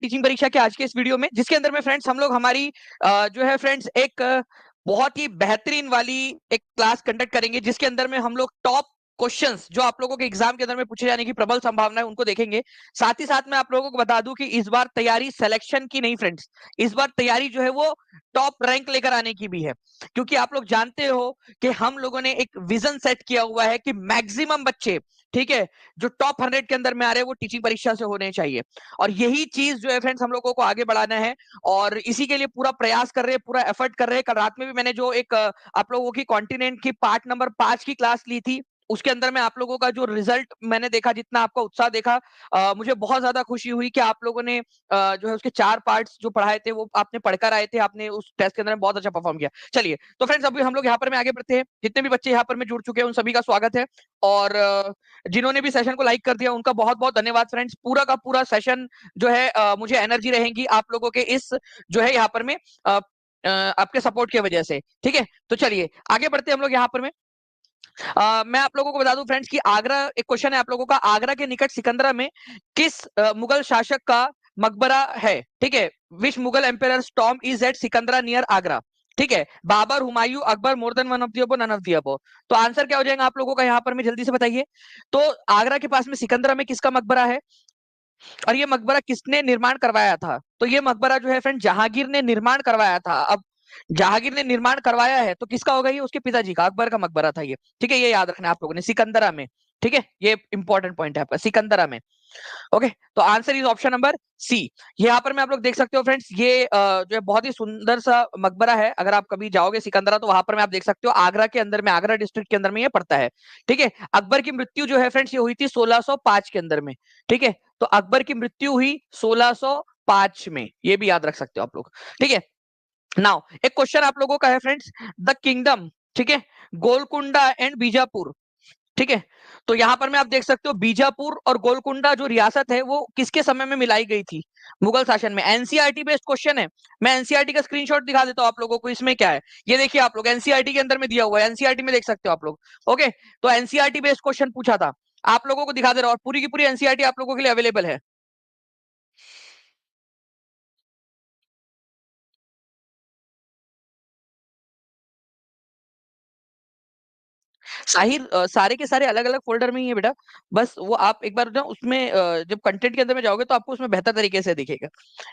Teaching परीक्षा के आज के इस वीडियो में, जिसके अंदर में फ्रेंड्स हम लोग हमारी जो है फ्रेंड्स एक बहुत ही बेहतरीन वाली एक क्लास कंडक्ट करेंगे, जिसके अंदर में हम लोग टॉप क्वेश्चंस जो आप लोगों के एग्जाम के अंदर में पूछे जाने की प्रबल संभावना है उनको देखेंगे। साथ ही साथ मैं आप लोगों को बता दूं कि इस बार तैयारी सिलेक्शन की नहीं फ्रेंड्स, इस बार तैयारी जो है वो टॉप रैंक लेकर आने की भी है, क्योंकि आप लोग जानते हो कि हम लोगों ने एक विजन सेट किया हुआ है कि मैक्सिमम बच्चे, ठीक है, जो टॉप 100 के अंदर में आ रहे हैं वो टीचिंग परीक्षा से होने चाहिए। और यही चीज जो है फ्रेंड्स हम लोगों को आगे बढ़ाना है, और इसी के लिए पूरा प्रयास कर रहे हैं, पूरा एफर्ट कर रहे हैं। कल रात में भी मैंने जो एक आप लोगों की कॉन्टिनेंट की पार्ट नंबर 5 की क्लास ली थी, उसके अंदर में आप लोगों का जो रिजल्ट मैंने देखा, जितना आपका उत्साह देखा, मुझे बहुत ज्यादा खुशी हुई कि आप लोगों ने जो है उसके 4 पार्ट्स जो पढ़ाए थे वो आपने पढ़कर आए थे, आपने उस टेस्ट के अंदर में बहुत अच्छा परफॉर्म किया। चलिए तो फ्रेंड्स अभी हम लोग यहाँ पर में आगे बढ़ते हैं। जितने भी बच्चे यहाँ पर में जुड़ चुके हैं उन सभी का स्वागत है, और जिन्होंने भी सेशन को लाइक कर दिया उनका बहुत बहुत धन्यवाद फ्रेंड्स। पूरा का पूरा सेशन जो है मुझे एनर्जी रहेगी आप लोगों के इस जो है यहाँ पर में आपके सपोर्ट की वजह से, ठीक है। तो चलिए आगे बढ़ते हैं हम लोग यहाँ पर में। मैं आप लोगों को बता दूं फ्रेंड्स कि आगरा, एक क्वेश्चन है आप लोगों का, आगरा के निकट सिकंदरा में किस मुगल शासक का मकबरा है, ठीक है। Which Mughal empire tomb is at Sikandra near Agra, ठीक है। Babur, Humayun, Akbar, more than one of the above, none of the above. तो आंसर क्या हो जाएगा आप लोगों का यहाँ पर में, जल्दी से बताइए। तो आगरा के पास में सिकंदरा में किसका मकबरा है, और ये मकबरा किसने निर्माण करवाया था? तो ये मकबरा जो है फ्रेंड जहांगीर ने निर्माण करवाया था। अब जहांगीर ने निर्माण करवाया है तो किसका होगा? ये उसके पिताजी का, अकबर का मकबरा था ये, ठीक है। ये याद रखना आप लोगों ने, सिकंदरा में, ठीक है। ये इंपॉर्टेंट पॉइंट है आपका, सिकंदरा में। ओके, तो answer is option number C. यहाँ पर में आप लोग देख सकते हो फ्रेंड्स, ये जो है बहुत ही सुंदर सा मकबरा है। अगर आप कभी जाओगे सिकंदरा तो वहां पर में आप देख सकते हो, आगरा के अंदर में, आगरा डिस्ट्रिक्ट के अंदर में ये पड़ता है, ठीक है। अकबर की मृत्यु जो है फ्रेंड्स ये हुई थी 1605 के अंदर में, ठीक है। तो अकबर की मृत्यु हुई 1605 में, ये भी याद रख सकते हो आप लोग, ठीक है। नाउ एक क्वेश्चन आप लोगों का है फ्रेंड्स, द किंगडम, ठीक है, गोलकुंडा एंड बीजापुर, ठीक है। तो यहां पर में आप देख सकते हो बीजापुर और गोलकुंडा जो रियासत है वो किसके समय में मिलाई गई थी मुगल शासन में? एनसीईआरटी बेस्ड क्वेश्चन है। मैं एनसीईआरटी का स्क्रीनशॉट दिखा देता हूं आप लोगों को, इसमें क्या है ये देखिए आप लोग, एनसीईआरटी के अंदर में दिया हुआ है, एनसीईआरटी में देख सकते हो आप लोग। ओके, तो एनसीईआरटी बेस्ड क्वेश्चन पूछा था, आप लोगों को दिखा दे रहा हूं, और पूरी की पूरी एनसीईआरटी आप लोगों के लिए अवेलेबल है। साहिर सारे के सारे अलग अलग फोल्डर में ही है बेटा। बस वो आप एक बार ना उसमें जब कंटेंट के अंदर में जाओगे तो आपको उसमें बेहतर तरीके से दिखेगा।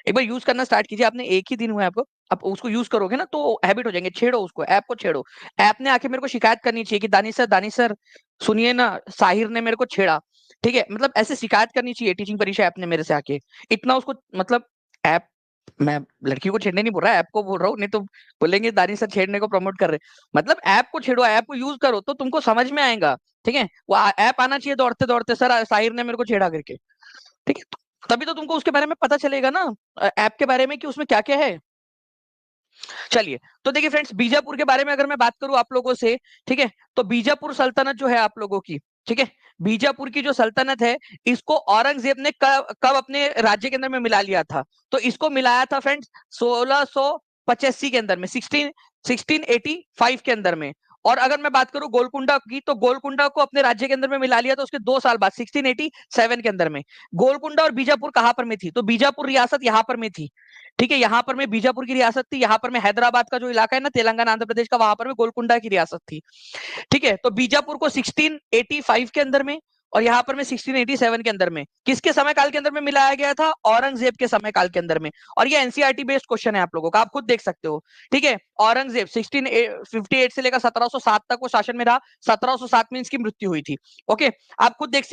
एक बार यूज करना स्टार्ट कीजिए, आपने एक ही दिन हुआ है आपको, आप उसको यूज करोगे ना तो हैबिट हो जाएंगे। छेड़ो उसको, ऐप को छेड़ो। ऐप ने आके मेरे को शिकायत करनी चाहिए कि दानिश सर सुनिए ना, साहिर ने मेरे को छेड़ा, ठीक है। मतलब ऐसे शिकायत करनी चाहिए टीचिंग परीक्षा ऐप ने मेरे से आके, इतना उसको मतलब ऐप, मैं लड़की को छेड़ने नहीं बोल रहा, ऐप को बोल रहा हूँ, नहीं तो बोलेंगे दानिश सर छेड़ने को प्रमोट कर रहे। मतलब ऐप को छेड़ो, ऐप को यूज करो तो तुमको समझ में आएगा, ठीक है। वो ऐप आना चाहिए दौड़ते दौड़ते, सर साहिर ने मेरे को छेड़ा करके, ठीक है। तभी तो तुमको उसके बारे में पता चलेगा ना, ऐप के बारे में कि उसमें क्या क्या है। चलिए तो देखिए फ्रेंड्स, बीजापुर के बारे में अगर मैं बात करूं आप लोगों से, ठीक है, तो बीजापुर सल्तनत जो है आप लोगों की, ठीक है, बीजापुर की जो सल्तनत है इसको औरंगजेब ने कब अपने राज्य के अंदर में मिला लिया था? तो इसको मिलाया था फ्रेंड्स 1685 के अंदर में, 1685 के अंदर में। और अगर मैं बात करूं गोलकुंडा की, तो गोलकुंडा को अपने राज्य के अंदर में मिला लिया था उसके 2 साल बाद, 1687 के अंदर में। गोलकुंडा और बीजापुर कहां पर में थी? तो बीजापुर रियासत यहां पर में थी, ठीक है। यहां पर में बीजापुर की रियासत थी, यहां पर में हैदराबाद का जो इलाका है ना, तेलंगाना आंध्र प्रदेश का, वहां पर में गोलकुंडा की रियासत थी, ठीक है। तो बीजापुर को 1685 के अंदर में और यहां पर में 1687 के अंदर में किसके समय काल के अंदर में मिलाया गया था? औरंगजेब के समय काल के अंदर में। और ये एनसीईआरटी बेस्ड क्वेश्चन है आप लोगों का, आप खुद देख सकते हो, ठीक है। औरंगजेब 1658 से लेकर 1707 तक वो शासन में रहा, 1707 में इसकी मृत्यु हुई थी। ओके, आप खुद देख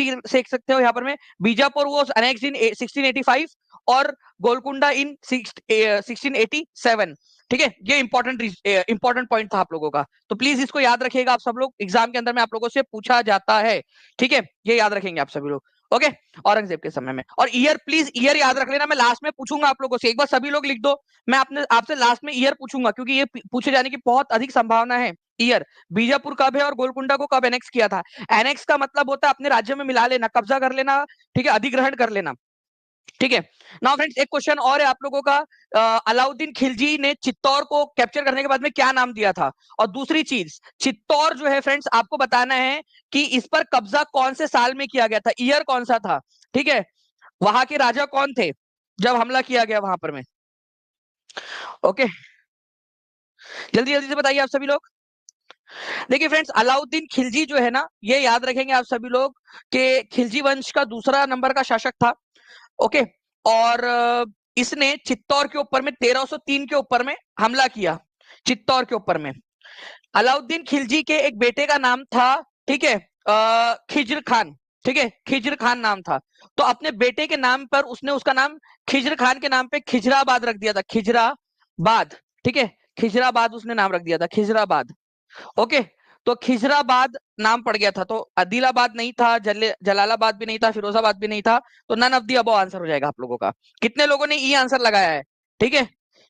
सकते हो यहाँ पर में, बीजापुर वो अनेक्स इन 1685 और गोलकुंडा इन 1687, ठीक है। ये इंपॉर्टेंट पॉइंट था आप लोगों का, तो प्लीज इसको याद रखिएगा आप सब लोग, एग्जाम के अंदर में आप लोगों से पूछा जाता है, ठीक है। ये याद रखेंगे आप सभी लोग, ओके। औरंगजेब के समय में, और ईयर प्लीज ईयर याद रख लेना, मैं लास्ट में पूछूंगा आप लोगों से, एक बार सभी लोग लिख दो। मैं आपने आपसे लास्ट में ईयर पूछूंगा क्योंकि ये पूछे जाने की बहुत अधिक संभावना है। ईयर, बीजापुर कब है और गोलकुंडा को कब एनेक्स किया था? एनेक्स का मतलब होता है अपने राज्य में मिला लेना, कब्जा कर लेना, ठीक है, अधिग्रहण कर लेना, ठीक है। नाउ फ्रेंड्स एक क्वेश्चन और है आप लोगों का, अलाउद्दीन खिलजी ने चित्तौड़ को कैप्चर करने के बाद में क्या नाम दिया था? और दूसरी चीज, चित्तौड़ जो है फ्रेंड्स आपको बताना है कि इस पर कब्जा कौन से साल में किया गया था, ईयर कौन सा था, ठीक है। वहां के राजा कौन थे? जब हमला किया गया वहां पर में। ओके, जल्दी जल्दी से बताइए आप सभी लोग। देखिए फ्रेंड्स, अलाउद्दीन खिलजी जो है ना, ये याद रखेंगे आप सभी लोग कि खिलजी वंश का दूसरा नंबर का शासक था। ओके, और इसने चित्तौड़ के ऊपर में 1303 के ऊपर में हमला किया, चित्तौड़ के ऊपर में। अलाउद्दीन खिलजी के एक बेटे का नाम था, ठीक है, खिज्र खान। ठीक है, खिज्र खान नाम था। तो अपने बेटे के नाम पर उसने उसका नाम खिज्र खान के नाम पे खिजराबाद रख दिया था, खिजराबाद। ठीक है, खिजराबाद उसने नाम रख दिया था, खिजराबाद। ओके, तो खिजराबाद नाम पड़ गया था। तो आदिलाबाद नहीं था, जलालाबाद भी नहीं था, फिरोजाबाद भी नहीं था। तो none of the above answer हो जाएगा आप लोगों का। कितने लोगों ने ई आंसर लगाया है? ठीक है,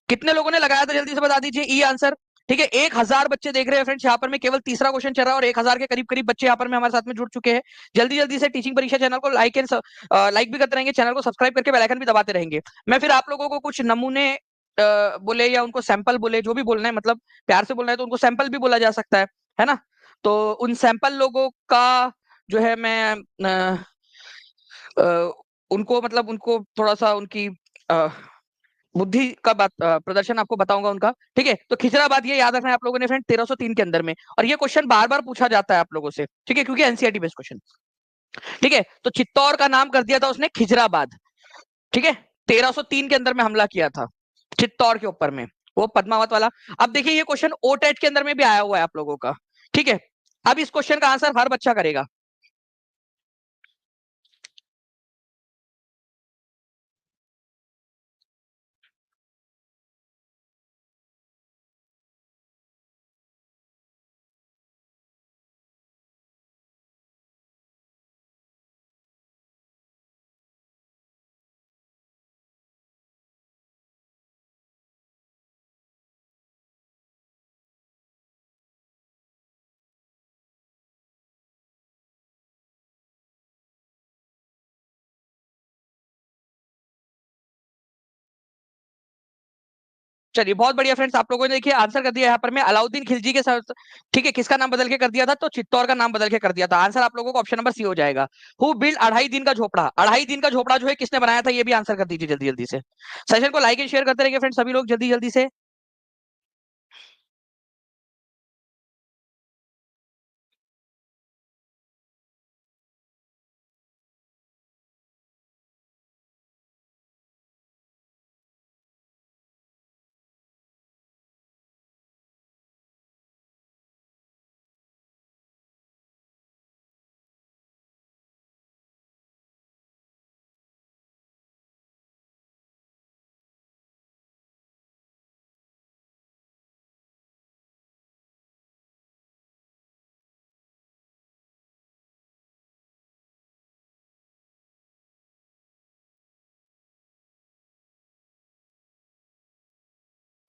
कितने लोगों ने लगाया था जल्दी से बता दीजिए ई आंसर। ठीक है, 1000 बच्चे देख रहे हैं फ्रेंड्स यहाँ पर। में केवल तीसरा क्वेश्चन चल रहा है और 1000 के करीब करीब बच्चे यहाँ पर में हमारे साथ में जुड़ चुके हैं। जल्दी जल्दी से टीचिंग परीक्षा चैनल को लाइक भी करते रहेंगे, चैनल को सब्सक्राइब करके बेल आइकन भी दबाते रहेंगे। मैं फिर आप लोगों को कुछ नमूने बोले या उनको सैंपल बोले, जो भी बोलना है, मतलब प्यार से बोलना है तो उनको सैंपल भी बोला जा सकता है ना। तो उन सैंपल लोगों का जो है मैं उनको मतलब उनको थोड़ा सा उनकी बुद्धि का प्रदर्शन आपको बताऊंगा उनका। ठीक है, तो खिजराबाद ये याद रखना है आप लोगों ने फ्रेंड, 1303 के अंदर में। और ये क्वेश्चन बार बार पूछा जाता है आप लोगों से, ठीक है, क्योंकि एनसीईआरटी बेस्ड क्वेश्चन। ठीक है, तो चित्तौड़ का नाम कर दिया था उसने खिजराबाद। ठीक है, 1303 के अंदर में हमला किया था चित्तौड़ के ऊपर में, वो पद्मावत वाला। अब देखिए ये क्वेश्चन ओटेट के अंदर में भी आया हुआ है आप लोगों का। ठीक है, अब इस क्वेश्चन का आंसर हर बच्चा करेगा। चलिए बहुत बढ़िया फ्रेंड्स, आप लोगों ने देखिए आंसर कर दिया यहाँ पर मैं अलाउद्दीन खिलजी के साथ। ठीक है, किसका नाम बदल के कर दिया था? तो चित्तौड़ का नाम बदल के कर दिया था। आंसर आप लोगों को ऑप्शन नंबर सी हो जाएगा। हु बिल्ड 2.5 दिन का झोपड़ा? 2.5 दिन का झोपड़ा जो है किसने बनाया था, ये भी आंसर कर दीजिए जल्दी जल्दी से। सेशन को लाइक एंड शेयर करते रहिए फ्रेंड्स, सभी लोग जल्दी जल्दी से।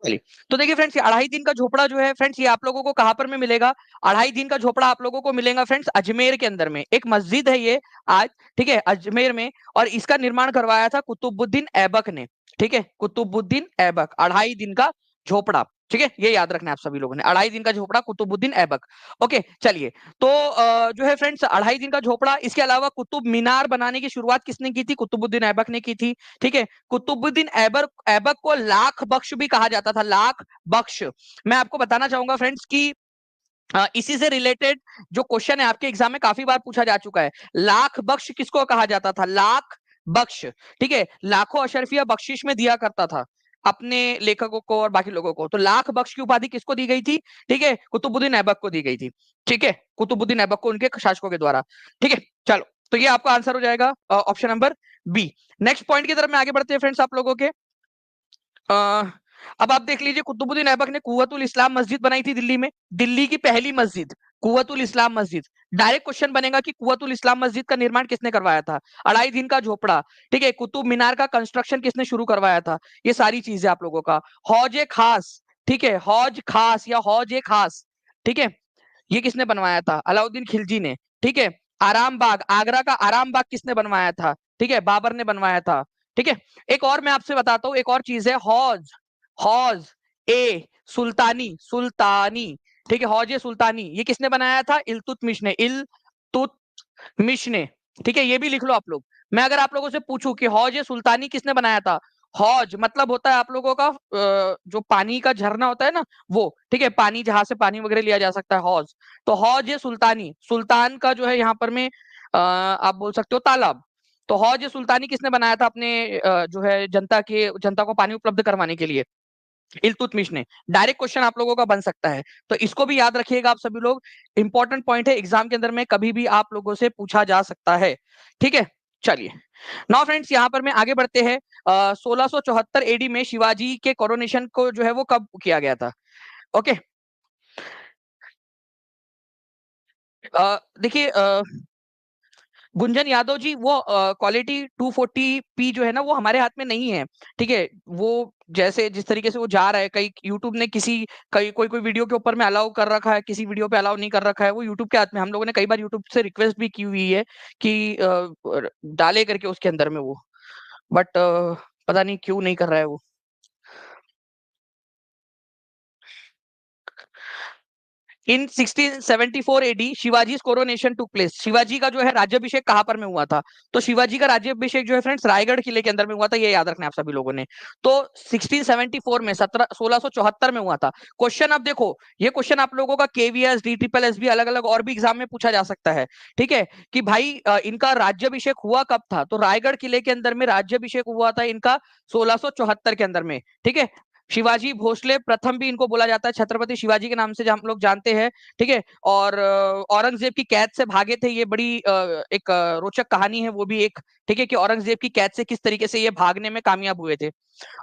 चलिए, तो देखिए फ्रेंड्स, ये 2.5 दिन का झोपड़ा जो है फ्रेंड्स, ये आप लोगों को कहां पर में मिलेगा? 2.5 दिन का झोपड़ा आप लोगों को मिलेगा फ्रेंड्स अजमेर के अंदर में। एक मस्जिद है ये आज, ठीक है, अजमेर में। और इसका निर्माण करवाया था कुतुबुद्दीन ऐबक ने। ठीक है, कुतुबुद्दीन ऐबक, 2.5 दिन का झोपड़ा। ठीक है, ये याद रखना है आप सभी लोगों ने, 2.5 दिन का झोपड़ा कुतुबुद्दीन ऐबक। ओके, चलिए, तो जो है फ्रेंड्स 2.5 दिन का झोपड़ा, इसके अलावा कुतुब मीनार बनाने की शुरुआत किसने की थी? कुतुबुद्दीन ऐबक ने की थी। ठीक है, कुतुबुद्दीन ऐबक ऐबक को लाख बख्श भी कहा जाता था, लाख बख्श। मैं आपको बताना चाहूंगा फ्रेंड्स कि इसी से रिलेटेड जो क्वेश्चन है आपके एग्जाम में काफी बार पूछा जा चुका है। लाख बख्श किसको कहा जाता था? लाख बख्श। ठीक है, लाखों अशरफिया बख्शिश में दिया करता था अपने लेखकों को और बाकी लोगों को। तो लाख बख्श की उपाधि किसको दी गई थी? ठीक है, कुतुबुद्दीन ऐबक को दी गई थी। ठीक है, कुतुबुद्दीन ऐबक को उनके शासकों के द्वारा। ठीक है, चलो, तो ये आपका आंसर हो जाएगा option number B. Next point की तरफ में आगे बढ़ते हैं फ्रेंड्स आप लोगों के। अ, अब आप देख लीजिए, कुतुबुद्दीन ऐबक ने कुव्वतुल इस्लाम मस्जिद बनाई थी दिल्ली में, दिल्ली की पहली मस्जिद, कुव्वतुल इस्लाम मस्जिद। डायरेक्ट क्वेश्चन बनेगा कि कुव्वतुल इस्लाम मस्जिद का निर्माण किसने करवाया था? 2.5 दिन का झोपड़ा। ठीक है, कुतुब मीनार का कंस्ट्रक्शन किसने शुरू करवाया था? ये सारी चीजें आप लोगों का। हौज ए खास, ठीक है, हौज खास या हौज ए खास, ठीक है, ये किसने बनवाया था? अलाउद्दीन खिलजी ने। ठीक है, आराम बाग, आगरा का आराम बाग किसने बनवाया था? ठीक है, बाबर ने बनवाया था। ठीक है, एक और मैं आपसे बताता हूँ, एक और चीज है, हौज, हौज ए सुल्तानी, सुल्तानी। ठीक है, हौज ए सुल्तानी, ये किसने बनाया था? इल्तुतमिश ने, इल्तुतमिश ने। ठीक है, ये भी लिख लो आप लोग। मैं अगर आप लोगों से पूछूं कि हौज ए सुल्तानी किसने बनाया था, हौज मतलब होता है आप लोगों का जो पानी का झरना होता है ना, वो, ठीक है, पानी जहां से पानी वगैरह लिया जा सकता है, हौज। तो हौज ए सुल्तानी, सुल्तान का जो है यहाँ पर में आप बोल सकते हो तालाब। तो हौज ए सुल्तानी किसने बनाया था अपने जो है जनता को पानी उपलब्ध करवाने के लिए? इल्तुतमिश ने। डायरेक्ट क्वेश्चन आप लोगों का बन सकता है, तो इसको भी याद रखिएगा आप सभी लोग। इंपॉर्टेंट पॉइंट है, एग्जाम के अंदर में कभी भी आप लोगों से पूछा जा सकता है। ठीक है, चलिए। नाउ फ्रेंड्स, यहाँ पर मैं आगे बढ़ते हैं। 1674 एडी में शिवाजी के कोरोनेशन को जो है वो कब किया गया था? ओके। देखिए, गुंजन यादव जी, वो क्वालिटी 240p जो है ना, वो हमारे हाथ में नहीं है। ठीक है, वो जैसे जिस तरीके से वो जा रहा है, कई यूट्यूब ने कई कोई कोई वीडियो के ऊपर में अलाउ कर रखा है, किसी वीडियो पे अलाउ नहीं कर रखा है, वो यूट्यूब के हाथ में। हम लोगों ने कई बार यूट्यूब से रिक्वेस्ट भी की हुई है कि डाले करके उसके अंदर में वो, बट पता नहीं क्यों नहीं कर रहा है वो। In 1674 AD Shivaji coronation took place. Shivaji का जो है राज्याभिषेक कहां पर में हुआ था? तो शिवाजी का राज्याभिषेक जो है फ्रेंड्स, रायगढ़ किले के अंदर में हुआ था, ये याद रखना है आप सभी लोगों ने। तो 1674 में 1674 में हुआ था। क्वेश्चन अब देखो, ये क्वेश्चन आप लोगों का केवीएस, डी ट्रिपल एस भी, अलग अलग और भी एग्जाम में पूछा जा सकता है। ठीक है, कि भाई इनका राज्याभिषेक हुआ कब था? तो रायगढ़ किले के अंदर में राज्याभिषेक हुआ था इनका 1674 के अंदर में। ठीक है, शिवाजी भोसले प्रथम भी इनको बोला जाता है, छत्रपति शिवाजी के नाम से हम लोग जानते हैं। ठीक है, और औरंगजेब की कैद से भागे थे, ये बड़ी एक रोचक कहानी है वो भी एक। ठीक है, कि औरंगजेब की कैद से किस तरीके से ये भागने में कामयाब हुए थे।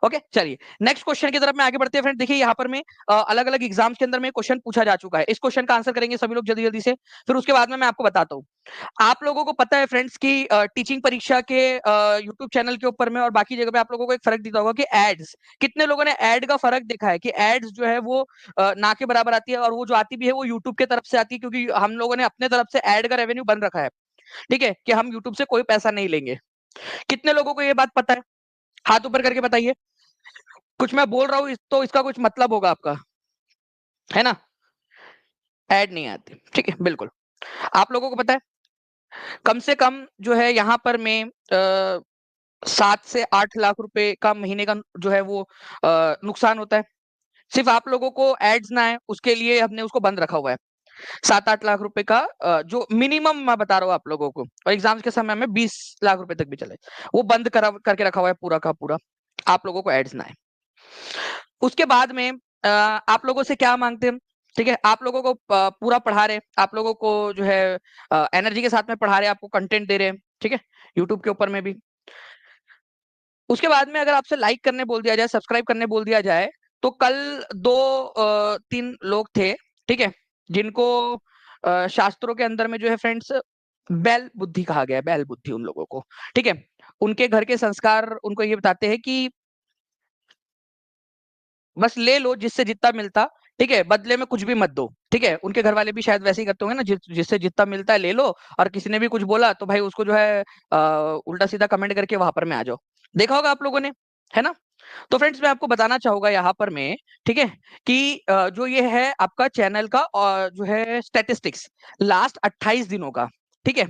ओके, चलिए नेक्स्ट क्वेश्चन की तरफ में आगे बढ़ते हैं फ्रेंड। देखिए यहाँ पर में अलग अलग एग्जाम्स के अंदर में क्वेश्चन पूछा जा चुका है, इस क्वेश्चन का आंसर करेंगे सभी लोग जल्दी जल्दी से, फिर उसके बाद में मैं आपको बताता हूँ। आप लोगों को पता है फ्रेंड्स कि टीचिंग परीक्षा के यूट्यूब चैनल के ऊपर में और बाकी जगह पे आप लोगों को एक फर्क दिखता होगा कि एड्स, कितने लोगों ने एड का फर्क देखा है कि एड्स जो है वो ना के बराबर आती है, और वो जो आती भी है वो यूट्यूब की तरफ से आती है, क्योंकि हम लोगों ने अपने तरफ से एड का रेवेन्यू बन रखा है। ठीक है, कि हम यूट्यूब से कोई पैसा नहीं लेंगे। कितने लोगों को ये बात पता है? हाथ ऊपर करके बताइए। कुछ मैं बोल रहा हूँ तो इसका कुछ मतलब होगा आपका, है ना? एड नहीं आती, ठीक है, बिल्कुल। आप लोगों को पता है कम से कम जो है यहाँ पर मैं 7 से 8 लाख रुपए का महीने का जो है वो नुकसान होता है। सिर्फ आप लोगों को एड्स ना है उसके लिए हमने उसको बंद रखा हुआ है। 7-8 लाख रुपए का जो मिनिमम मैं बता रहा हूँ आप लोगों को, और एग्जाम्स के समय में 20 लाख रुपए तक भी चले, वो बंद करके रखा हुआ है पूरा का पूरा, आप लोगों को एड्स ना है। उसके बाद में आप लोगों से क्या मांगते हैं? ठीक है, आप लोगों को पूरा पढ़ा रहे, आप लोगों को जो है एनर्जी के साथ में पढ़ा रहे, आपको कंटेंट दे रहे हैं। ठीक है, यूट्यूब के ऊपर में भी। उसके बाद में अगर आपसे लाइक करने बोल दिया जाए, सब्सक्राइब करने बोल दिया जाए, तो कल 2-3 लोग थे, ठीक है, जिनको शास्त्रों के अंदर में जो है फ्रेंड्स बैल बुद्धि कहा गया है, बैल बुद्धि उन लोगों को। ठीक है, उनके घर के संस्कार उनको ये बताते हैं कि बस ले लो जिससे जितना मिलता, ठीक है, बदले में कुछ भी मत दो। ठीक है, उनके घर वाले भी शायद वैसे ही करते होंगे ना, जिससे जितना मिलता है ले लो, और किसी ने भी कुछ बोला तो भाई उसको जो है उल्टा सीधा कमेंट करके वहां पर में आ जाओ। देखा होगा आप लोगों ने, है ना? तो फ्रेंड्स मैं आपको बताना चाहूंगा यहाँ पर में, ठीक है, कि जो ये है आपका चैनल का जो है स्टैटिस्टिक्स लास्ट 28 दिनों का। ठीक है,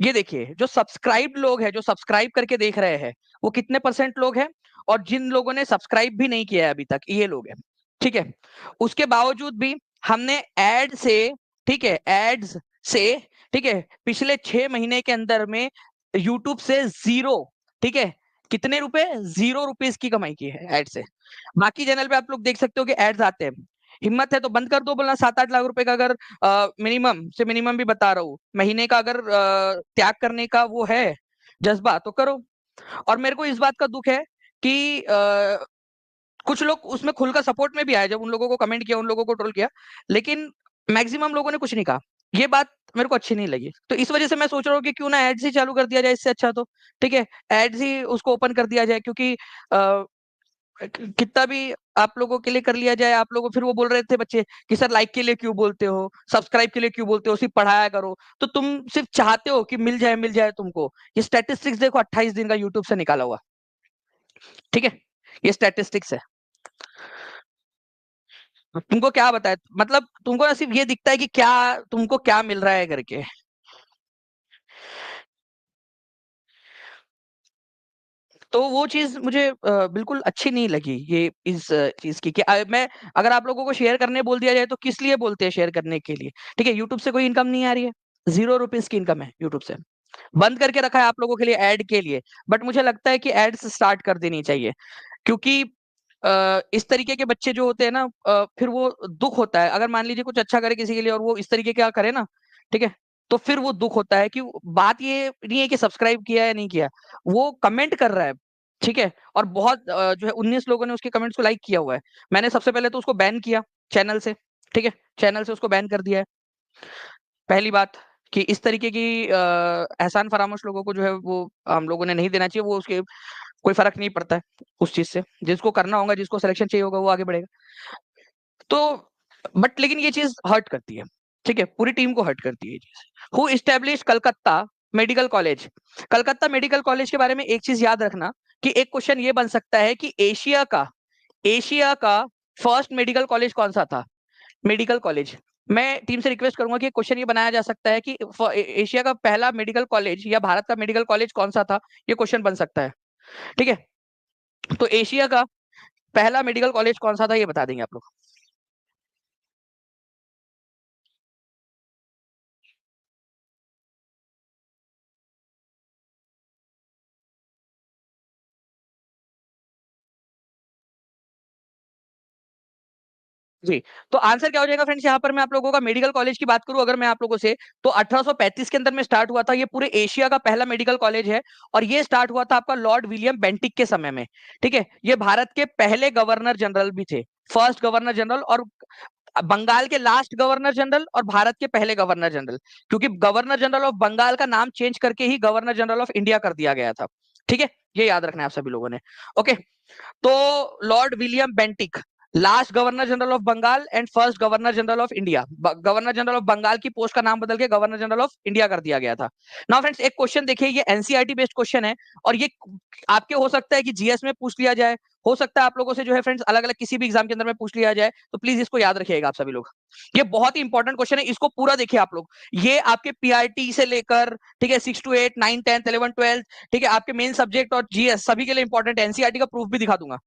ये देखिए जो सब्सक्राइब लोग हैं, जो सब्सक्राइब करके देख रहे हैं, वो कितने परसेंट लोग हैं, और जिन लोगों ने सब्सक्राइब भी नहीं किया है अभी तक, ये लोग हैं। ठीक है, उसके बावजूद भी हमने एड से, ठीक है, एड्स से, ठीक है, पिछले 6 महीने के अंदर में यूट्यूब से जीरो, ठीक है, कितने रुपए? 0 रुपीज की कमाई की है एड से। बाकी चैनल पे आप लोग देख सकते हो कि एड्स आते हैं। हिम्मत है तो बंद कर दो बोलना, 7-8 लाख रुपए का अगर मिनिमम से मिनिमम भी बता रहा हूँ, महीने का अगर त्याग करने का वो है जज्बा, तो करो। और मेरे को इस बात का दुख है कि कुछ लोग उसमें खुलकर सपोर्ट में भी आए, जब उन लोगों को कमेंट किया, उन लोगों को ट्रोल किया, लेकिन मैक्सिमम लोगों ने कुछ नहीं कहा। ये बात मेरे को अच्छी नहीं लगी, तो इस वजह से मैं सोच रहा हूँ कि क्यों ना एड्स ही चालू कर दिया जाए इससे अच्छा तो। ठीक है, एड्स ही उसको ओपन कर दिया जाए, क्योंकि कितना भी आप लोगों के लिए कर लिया जाए, आप लोगों, फिर वो बोल रहे थे बच्चे कि सर लाइक के लिए क्यों बोलते हो, सब्सक्राइब के लिए क्यों बोलते हो, सिर्फ पढ़ाया करो। तो तुम सिर्फ चाहते हो कि मिल जाए तुमको। ये स्टैटिस्टिक्स देखो, 28 दिन का यूट्यूब से निकाला हुआ। ठीक है, ये स्टैटिस्टिक्स है। तुमको क्या बताए, मतलब तुमको ना सिर्फ ये दिखता है कि क्या तुमको क्या मिल रहा है करके। तो वो चीज मुझे बिल्कुल अच्छी नहीं लगी ये इस चीज की कि मैं अगर आप लोगों को शेयर करने बोल दिया जाए तो किस लिए बोलते हैं शेयर करने के लिए। ठीक है, यूट्यूब से कोई इनकम नहीं आ रही है, 0 रुपीज की इनकम है यूट्यूब से, बंद करके रखा है आप लोगों के लिए ऐड के लिए। बट मुझे लगता है कि एड्स स्टार्ट कर देनी चाहिए, क्योंकि इस तरीके के बच्चे जो होते हैं ना, फिर वो दुख होता है अगर मान लीजिए कुछ अच्छा करे किसी के लिए और वो इस तरीके का करे ना, ठीक है, तो फिर वो दुख होता है कि बात ये नहीं है कि सब्सक्राइब किया या नहीं किया, वो कमेंट कर रहा है, ठीक है, और बहुत जो है 19 लोगों ने उसके कमेंट्स को लाइक किया हुआ है। मैंने सबसे पहले तो उसको बैन किया चैनल से, ठीक है, चैनल से उसको बैन कर दिया है। पहली बात कि इस तरीके की एहसान फरामोश लोगों को जो है वो हम लोगों ने नहीं देना चाहिए, वो उसके कोई फर्क नहीं पड़ता है उस चीज से, जिसको करना होगा जिसको सिलेक्शन चाहिए होगा वो आगे बढ़ेगा। तो बट लेकिन ये चीज हर्ट करती है, ठीक है, पूरी टीम को हर्ट करती है ये चीज। Who establish Calcutta medical college. Calcutta medical college के बारे में एक चीज याद रखना कि एक क्वेश्चन ये बन सकता है कि एशिया का फर्स्ट मेडिकल कॉलेज कौन सा था। मेडिकल कॉलेज, मैं टीम से रिक्वेस्ट करूंगा कि क्वेश्चन ये बनाया जा सकता है कि एशिया का पहला मेडिकल कॉलेज या भारत का मेडिकल कॉलेज कौन सा था, ये क्वेश्चन बन सकता है। ठीक है, तो एशिया का पहला मेडिकल कॉलेज कौन सा था ये बता देंगे आप लोग। जी, तो आंसर क्या हो जाएगा फ्रेंड्स, यहाँ पर मैं आप लोगों का मेडिकल कॉलेज की बात करूं अगर मैं आप लोगों से, तो 1835 के अंदर में स्टार्ट हुआ था, ये पूरे एशिया का पहला मेडिकल कॉलेज है। और ये स्टार्ट हुआ था आपका लॉर्ड विलियम बेंटिक के समय में। ठीक है, ये भारत के पहले गवर्नर जनरल भी थे, फर्स्ट गवर्नर जनरल, और बंगाल के लास्ट गवर्नर जनरल और भारत के पहले गवर्नर जनरल, क्योंकि गवर्नर जनरल ऑफ बंगाल का नाम चेंज करके ही गवर्नर जनरल ऑफ इंडिया कर दिया गया था। ठीक है, ये याद रखना है आप सभी लोगों ने। ओके, तो Lord William Bentinck, last governor general of Bengal and first governor general of India. Governor general of Bengal की पोस्ट का नाम बदल के गवर्नर जनरल ऑफ इंडिया कर दिया गया था। नाउ फ्रेंड्स, एक क्वेश्चन देखिए, ये एनसीईआरटी बेस्ड क्वेश्चन है, और ये आपके हो सकता है कि जीएस में पूछ लिया जाए, हो सकता है आप लोगों से जो है फ्रेंड्स अलग अलग किसी भी एग्जाम के अंदर में पूछ लिया जाए, तो प्लीज इसको याद रखिएगा आप सभी लोग। ये बहुत ही इंपॉर्टेंट क्वेश्चन है, इसको पूरा देखिए आप लोग। ये आपके पीआरटी से लेकर, ठीक है, 6 to 8, 9, 10, 11, 12, ठीक है, आपके मेन सब्जेक्ट और जीएस सभी के लिए इंपॉर्टेंट है। एनसीईआरटी का प्रूफ भी दिखा दूंगा।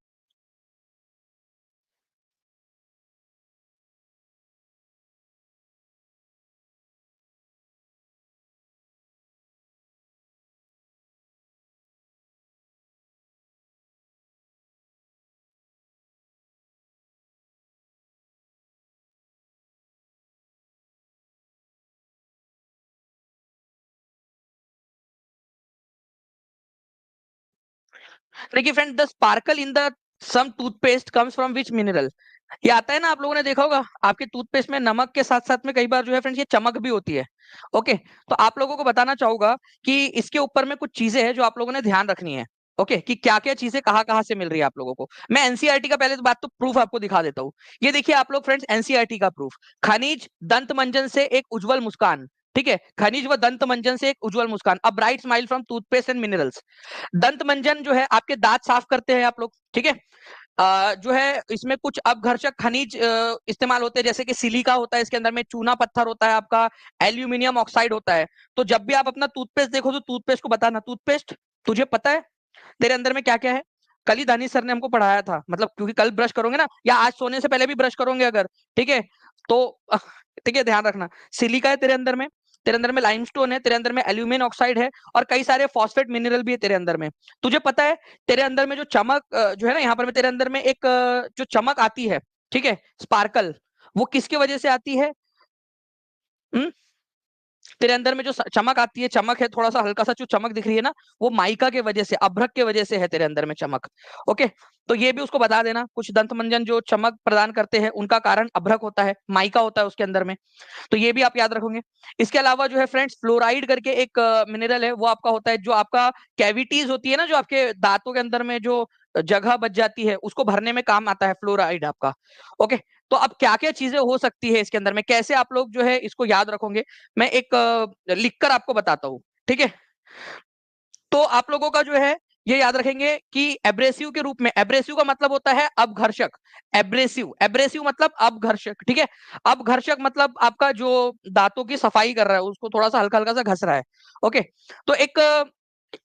देखिए friend, the sparkle in the some toothpaste comes from which mineral. ये आता है ना, आप लोगों ने देखा होगा आपके टूथपेस्ट में नमक के साथ साथ में कई बार जो है फ्रेंड्स ये चमक भी होती है। ओके, तो आप लोगों को बताना चाहूंगा कि इसके ऊपर में कुछ चीजें हैं जो आप लोगों ने ध्यान रखनी है। ओके, कि क्या क्या चीजें कहाँ कहाँ से मिल रही है आप लोगों को। मैं एनसीईआरटी का पहले तो बात तो प्रूफ आपको दिखा देता हूँ। ये देखिए आप लोग फ्रेंड्स, एनसीईआरटी का प्रूफ, खनिज दंत मंजन से एक उज्जवल मुस्कान। ठीक है, खनिज व दंत मंजन से एक उज्जवल मुस्कान, a bright smile from toothpaste and minerals. दंत मंजन जो है आपके दांत साफ करते हैं आप लोग, ठीक है। जो है इसमें कुछ अपघर्षक खनिज इस्तेमाल होते हैं, जैसे कि सिलिका होता है इसके अंदर में, चूना पत्थर होता है आपका, एल्यूमिनियम ऑक्साइड होता है। तो जब भी आप अपना टूथपेस्ट देखो तो टूथपेस्ट को बताना, टूथपेस्ट तुझे पता है तेरे अंदर में क्या क्या है। कल ही दानिश सर ने हमको पढ़ाया था, मतलब क्योंकि कल ब्रश करोगे ना, या आज सोने से पहले भी ब्रश करोगे अगर, ठीक है, तो ठीक है, ध्यान रखना, सिलिका है तेरे अंदर में, तेरे अंदर में लाइमस्टोन है, तेरे अंदर में एल्यूमिनियम ऑक्साइड है, और कई सारे फॉस्फेट मिनरल भी है तेरे अंदर में। तुझे पता है तेरे अंदर में जो चमक जो है ना, यहाँ पर में तेरे अंदर में एक जो चमक आती है, ठीक है, स्पार्कल, वो किसकी वजह से आती है? हम्म, तेरे अंदर में जो चमक आती है, चमक है थोड़ा सा हल्का सा जो चमक दिख रही है ना, वो माइका के वजह से, अभ्रक के वजह से है तेरे अंदर में चमक। ओके, तो ये भी उसको बता देना, कुछ दंत मंजन जो चमक प्रदान करते हैं उनका कारण अभ्रक होता है, माइका होता है उसके अंदर में। तो ये भी आप याद रखोगे। इसके अलावा जो है फ्रेंड्स, फ्लोराइड करके एक मिनरल है, वो आपका होता है जो आपका कैविटीज होती है ना, जो आपके दांतों के अंदर में जो जगह बच जाती है उसको भरने में काम आता है फ्लोराइड आपका। ओके, तो अब क्या क्या चीजें हो सकती है इसके अंदर में, कैसे आप लोग जो है इसको याद रखोगे, मैं एक लिखकर आपको बताता हूँ। ठीक है, तो आप लोगों का जो है ये याद रखेंगे कि एब्रेसिव के रूप में, एब्रेसिव का मतलब होता है अपघर्षक, एब्रेसिव, एब्रेसिव मतलब अपघर्षक, ठीक है। अपघर्षक मतलब आपका जो दांतों की सफाई कर रहा है उसको थोड़ा सा हल्का हल्का सा घस रहा है। ओके, तो एक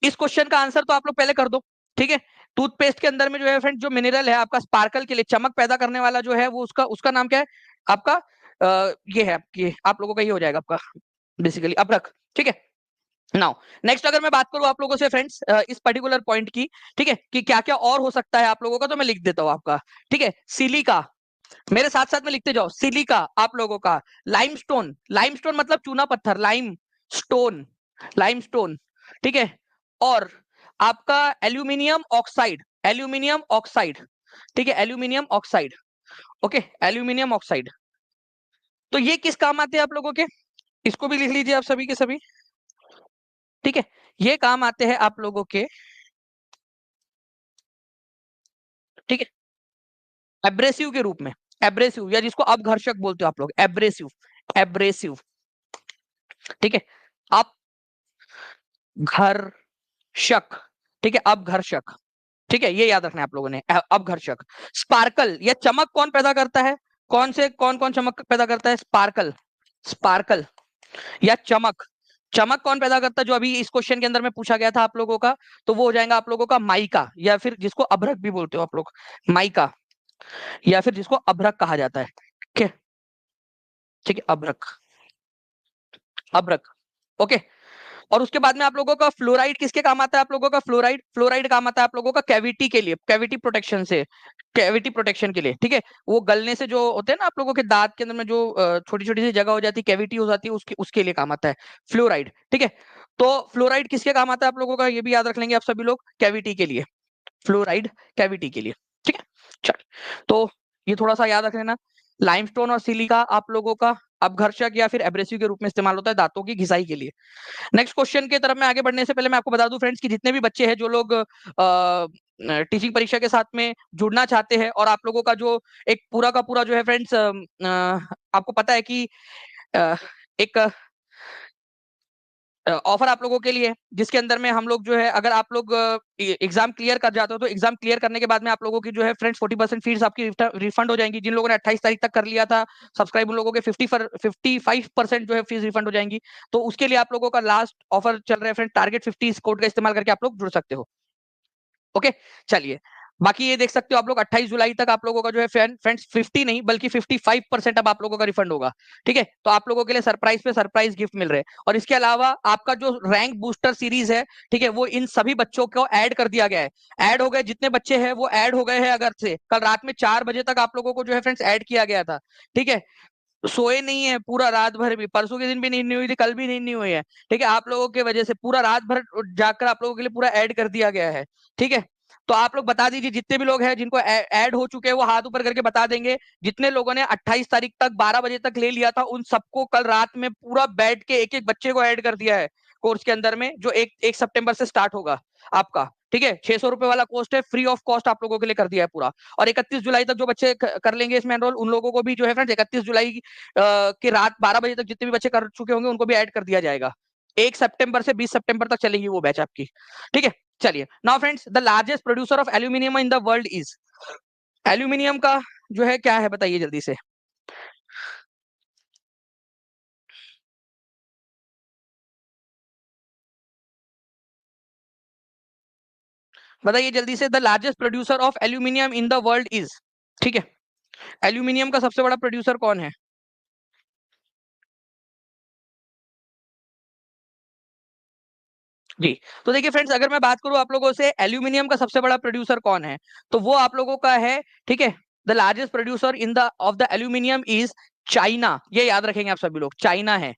इस क्वेश्चन का आंसर तो आप लोग पहले कर दो, ठीक है। टूथपेस्ट के अंदर में जो है फ्रेंड जो मिनरल है आपका स्पार्कल के लिए, चमक पैदा करने वाला जो है वो उसका उसका नाम क्या है आपका? ये है आपकी, आप लोगों का ये हो जाएगा आपका बेसिकली अभ्रक। ठीक है। नाउ नेक्स्ट अगर मैं बात करूं आप लोगों से फ्रेंड्स इस पर्टिकुलर पॉइंट की, ठीक है, कि क्या क्या और हो सकता है आप लोगों का, तो मैं लिख देता हूं आपका। ठीक है, सिलिका, मेरे साथ साथ में लिखते जाओ, सिलिका आप लोगों का, लाइमस्टोन, लाइमस्टोन मतलब चूना पत्थर, लाइम स्टोन, लाइमस्टोन, ठीक है, और आपका एल्यूमिनियम ऑक्साइड, एल्यूमिनियम ऑक्साइड, ठीक है, aluminium oxide, okay, aluminium oxide. तो ये किस काम आते हैं आप लोगों के, इसको भी लिख लीजिए आप सभी के सभी। ठीक है, ये काम आते हैं आप लोगों के, ठीक है, एब्रेसिव के रूप में, एब्रेसिव या जिसको अपघर्षक बोलते हो आप लोग, एब्रेसिव, एब्रेसिव, ठीक है, अपघर्षक, ठीक है, अपघर्षक, ठीक है, ये याद रखना है आप लोगों ने, अपघर्षक। स्पार्कल या चमक कौन पैदा करता है, कौन से कौन कौन चमक पैदा करता है, स्पार्कल, स्पार्कल या चमक, चमक कौन पैदा करता है, जो अभी इस क्वेश्चन के अंदर में पूछा गया था आप लोगों का, तो वो हो जाएगा आप लोगों का माइका, या फिर जिसको अभ्रक भी बोलते हो आप लोग, माइका, या फिर जिसको अभ्रक कहा जाता है। ठीक है, ठीक है, अभ्रक, अभ्रक, ओके। और उसके बाद में आप लोगों का फ्लोराइड किसके काम आता है आप लोगों का, फ्लोराइड, फ्लोराइड काम आता है आप लोगों का कैविटी के लिए, कैविटी प्रोटेक्शन से, कैविटी प्रोटेक्शन के लिए, ठीक है, वो गलने से जो होते हैं ना आप लोगों के दांत के अंदर में जो छोटी छोटी सी जगह हो जाती है, कैविटी हो जाती है, उसके उसके लिए काम आता है फ्लोराइड। ठीक है, तो फ्लोराइड किसके काम आता है आप लोगों का, ये भी याद रख लेंगे आप सभी लोग, कैविटी के लिए, फ्लोराइड कैविटी के लिए। ठीक है, चल, तो ये थोड़ा सा याद रख लेना। लाइमस्टोन और सिलिका आप लोगों का अपघर्षक या फिर एब्रेसिव के रूप में इस्तेमाल होता है दांतों की घिसाई के लिए। नेक्स्ट क्वेश्चन की तरफ मैं आगे बढ़ने से पहले मैं आपको बता दूं फ्रेंड्स कि जितने भी बच्चे हैं जो लोग टीचिंग परीक्षा के साथ में जुड़ना चाहते हैं, और आप लोगों का जो एक पूरा का पूरा जो है फ्रेंड्स, आपको पता है कि अ, एक ऑफर आप लोगों के लिए है, जिसके अंदर में हम लोग जो है, अगर आप लोग एग्जाम क्लियर कर जाते हो, तो एग्जाम क्लियर करने के बाद में आप लोगों की जो है फ्रेंड्स 40% फीस आपकी रिफंड हो जाएंगी। जिन लोगों ने 28 तारीख तक कर लिया था सब्सक्राइब, उन लोगों के 55% जो है फीस रिफंड हो जाएंगी। तो उसके लिए आप लोगों का लास्ट ऑफर चल रहा है फ्रेंड, टारगेट 50 इस कोड का इस्तेमाल करके आप लोग जुड़ सकते हो। ओके, चलिए, बाकी ये देख सकते हो आप लोग 28 जुलाई तक आप लोगों का जो है फ्रेंड्स 50 नहीं बल्कि 55% अब आप लोगों का रिफंड होगा। ठीक है, तो आप लोगों के लिए सरप्राइज पे सरप्राइज गिफ्ट मिल रहे हैं। और इसके अलावा आपका जो रैंक बूस्टर सीरीज है, ठीक है, वो इन सभी बच्चों को ऐड कर दिया गया है, ऐड हो गए, जितने बच्चे हैं वो ऐड हो गए हैं, अगर से कल रात में 4 बजे तक आप लोगों को जो है फ्रेंड्स ऐड किया गया था। ठीक है, सोए नहीं है पूरा रात भर भी, परसों के दिन भी नींद नहीं हुई थी, कल भी नींद नहीं हुई है। ठीक है, आप लोगों की वजह से पूरा रात भर जाकर आप लोगों के लिए पूरा ऐड कर दिया गया है। ठीक है, तो आप लोग बता दीजिए, जितने भी लोग हैं जिनको ऐड हो चुके हैं वो हाथ ऊपर करके बता देंगे। जितने लोगों ने 28 तारीख तक 12 बजे तक ले लिया था, उन सबको कल रात में पूरा बैठ के एक एक बच्चे को ऐड कर दिया है कोर्स के अंदर में, जो 1 सितंबर से स्टार्ट होगा आपका। ठीक है, 600 रुपए वाला कोर्स है, फ्री ऑफ कॉस्ट आप लोगों के लिए कर दिया है पूरा। और 31 जुलाई तक जो बच्चे कर लेंगे इसमें एनरोल, उन लोगों को भी जो है फ्रेंड्स 31 जुलाई की रात 12 बजे तक जितने भी बच्चे कर चुके होंगे उनको भी ऐड कर दिया जाएगा। 1 सितंबर से 20 सितंबर तक चलेगी वो बैच आपकी। ठीक है, चलिए, now friends, the largest producer of aluminium in the world is, aluminium का जो है क्या है बताइए जल्दी से, बताइए जल्दी से, the largest producer of aluminium in the world is. ठीक है, एल्यूमिनियम का सबसे बड़ा प्रोड्यूसर कौन है? जी, तो देखिए फ्रेंड्स, अगर मैं बात करूं आप लोगों से एल्यूमिनियम का सबसे बड़ा प्रोड्यूसर कौन है, तो वो आप लोगों का है, ठीक है, the largest producer in the of the aluminium is China, ये याद रखेंगे आप सभी लोग, चाइना है।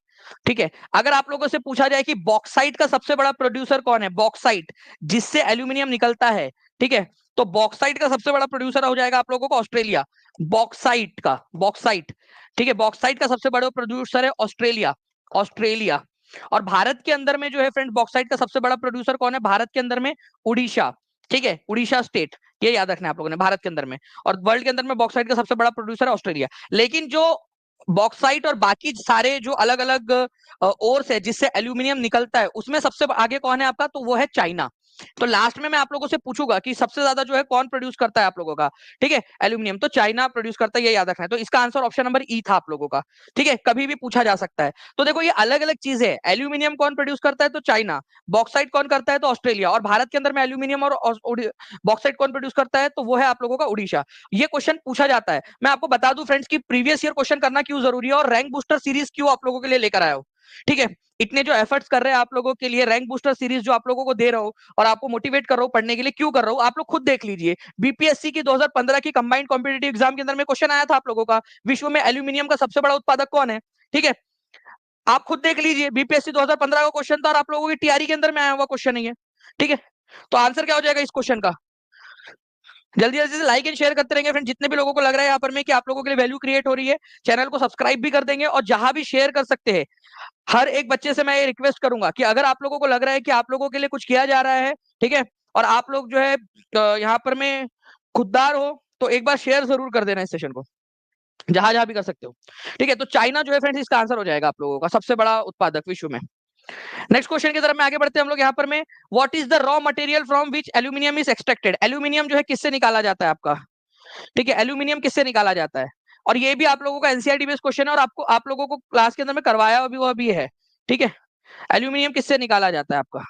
ठीक है, अगर आप लोगों से पूछा जाए कि बॉक्साइट का सबसे बड़ा प्रोड्यूसर कौन है, बॉक्साइट जिससे एल्यूमिनियम निकलता है, ठीक है, तो बॉक्साइट का सबसे बड़ा प्रोड्यूसर हो जाएगा आप लोगों को ऑस्ट्रेलिया, बॉक्साइट का, बॉक्साइट, ठीक है, बॉक्साइट का सबसे बड़ा प्रोड्यूसर है ऑस्ट्रेलिया, ऑस्ट्रेलिया। और भारत के अंदर में जो है फ्रेंड बॉक्साइट का सबसे बड़ा प्रोड्यूसर कौन है भारत के अंदर में, उड़ीसा। ठीक है, उड़ीसा स्टेट, ये याद रखना है आप लोगों ने, भारत के अंदर में। और वर्ल्ड के अंदर में बॉक्साइट का सबसे बड़ा प्रोड्यूसर है ऑस्ट्रेलिया। लेकिन जो बॉक्साइट और बाकी सारे जो अलग अलग ओर्स है जिससे एल्यूमिनियम निकलता है, उसमें सबसे आगे कौन है आपका, तो वो है चाइना। तो लास्ट में मैं आप लोगों से पूछूंगा कि सबसे ज्यादा जो है कौन प्रोड्यूस करता है आप लोगों का, ठीक है, एल्यूमिनियम, तो चाइना प्रोड्यूस करता है, ये याद रखना है। तो इसका आंसर ऑप्शन नंबर ई था आप लोगों का, ठीक है, कभी भी पूछा जा सकता है। तो देखो ये अलग अलग चीजें है, एल्यूमिनियम कौन प्रोड्यूस करता है तो चाइना, बॉक्साइट कौन करता है तो ऑस्ट्रेलिया, और भारत के अंदर में एल्यूमिनियम और बॉक्साइट कौन प्रोड्यूस करता है तो वो है आप लोगों का उड़ीसा। ये क्वेश्चन पूछा जाता है। मैं आपको बता दूं फ्रेंड्स कि प्रीवियस ईयर क्वेश्चन करना क्यों जरूरी है और रैंक बूस्टर सीरीज क्यों आप लोगों के लिए लेकर आया हो, ठीक है। इतने जो एफर्ट्स कर रहे हैं आप लोगों के लिए, रैंक बूस्टर सीरीज जो आप लोगों को दे रहा हूं और आपको मोटिवेट कर रहा हूं पढ़ने के लिए, क्यों कर रहा हूं आप लोग खुद देख लीजिए। बीपीएससी की 2015 की कंबाइंड कॉम्पिटेटिव एग्जाम के अंदर में क्वेश्चन आया था आप लोगों का, विश्व में एल्यूमिनियम का सबसे बड़ा उत्पादक कौन है, ठीक है। आप खुद देख लीजिए, बीपीएससी 2015 का क्वेश्चन था और आप लोगों की टीआरई के अंदर में आया हुआ क्वेश्चन नहीं है, ठीक है। तो आंसर क्या हो जाएगा इस क्वेश्चन का? जल्दी जल्दी से लाइक एंड शेयर करते रहेंगे फ्रेंड, जितने भी लोगों को लग रहा है यहाँ पर में कि आप लोगों के लिए वैल्यू क्रिएट हो रही है, चैनल को सब्सक्राइब भी कर देंगे और जहां भी शेयर कर सकते हैं। हर एक बच्चे से मैं ये रिक्वेस्ट करूंगा कि अगर आप लोगों को लग रहा है कि आप लोगों के लिए कुछ किया जा रहा है, ठीक है, और आप लोग जो है यहाँ पर में खुददार हो, तो एक बार शेयर जरूर कर देना इस सेशन को, जहां जहां भी कर सकते हो, ठीक है। तो चाइना जो है फ्रेंड्स इसका आंसर हो जाएगा आप लोगों का सबसे बड़ा उत्पादक विश्व में। नेक्स्ट क्वेश्चन की तरफ में आगे बढ़ते हैं हम लोग यहाँ पर में, what is the raw material from which aluminium is extracted, aluminium जो है किससे निकाला जाता है आपका, ठीक है, एल्यूमिनियम किससे निकाला जाता है। और ये भी आप लोगों का एनसीईआरटी बेस्ड क्वेश्चन है और आपको आप लोगों को क्लास के अंदर में करवाया भी वो भी है, ठीक है। एल्यूमिनियम किससे निकाला जाता है आपका?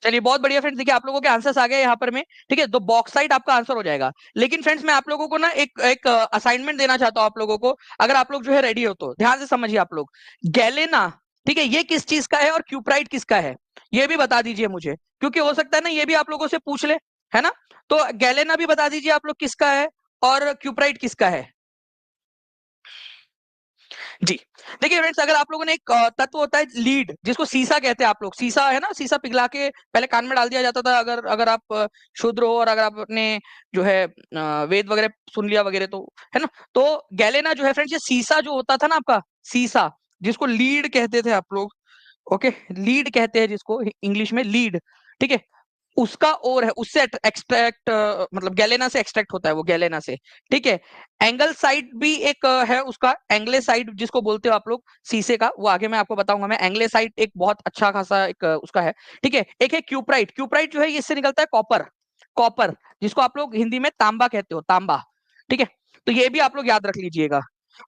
चलिए बहुत बढ़िया फ्रेंड्स, देखिए आप लोगों के आंसर्स आ गए यहाँ पर में, ठीक है। तो बॉक्साइट आपका आंसर हो जाएगा। लेकिन फ्रेंड्स मैं आप लोगों को ना एक एक असाइनमेंट देना चाहता हूँ आप लोगों को, अगर आप लोग जो है रेडी हो तो ध्यान से समझिए आप लोग। गैलेना, ठीक है, ये किस चीज का है और क्यूप्राइट किसका है, ये भी बता दीजिए मुझे, क्योंकि हो सकता है ना ये भी आप लोगों से पूछ ले, है ना। तो गैलेना भी बता दीजिए आप लोग किसका है और क्यूप्राइट किसका है। जी, देखिए फ्रेंड्स अगर आप लोगों ने एक तत्व होता है लीड, जिसको सीसा कहते हैं आप लोग, सीसा है ना, सीसा पिघला के पहले कान में डाल दिया जाता था, अगर अगर आप शूद्र हो और अगर आपने जो है वेद वगैरह सुन लिया वगैरह, तो है ना। तो गैलेना जो है फ्रेंड्स, ये सीसा जो होता था ना आपका, सीसा, जिसको लीड कहते थे आप लोग, ओके, लीड कहते हैं जिसको इंग्लिश में लीड, ठीक है, उसका ओर है, उससे एक्सट्रैक्ट, मतलब गैलेना से एक्सट्रैक्ट होता है वो, गैलेना से, ठीक है। एंगल साइड भी एक है उसका, एंगले साइड जिसको बोलते हो आप लोग शीशे का, वो आगे मैं आपको बताऊंगा। मैं एंगले साइड एक बहुत अच्छा खासा एक उसका है, ठीक है। एक है क्यूप्राइट, क्यूप्राइट जो है इससे निकलता है कॉपर, कॉपर जिसको आप लोग हिंदी में तांबा कहते हो, तांबा, ठीक है। तो ये भी आप लोग याद रख लीजिएगा।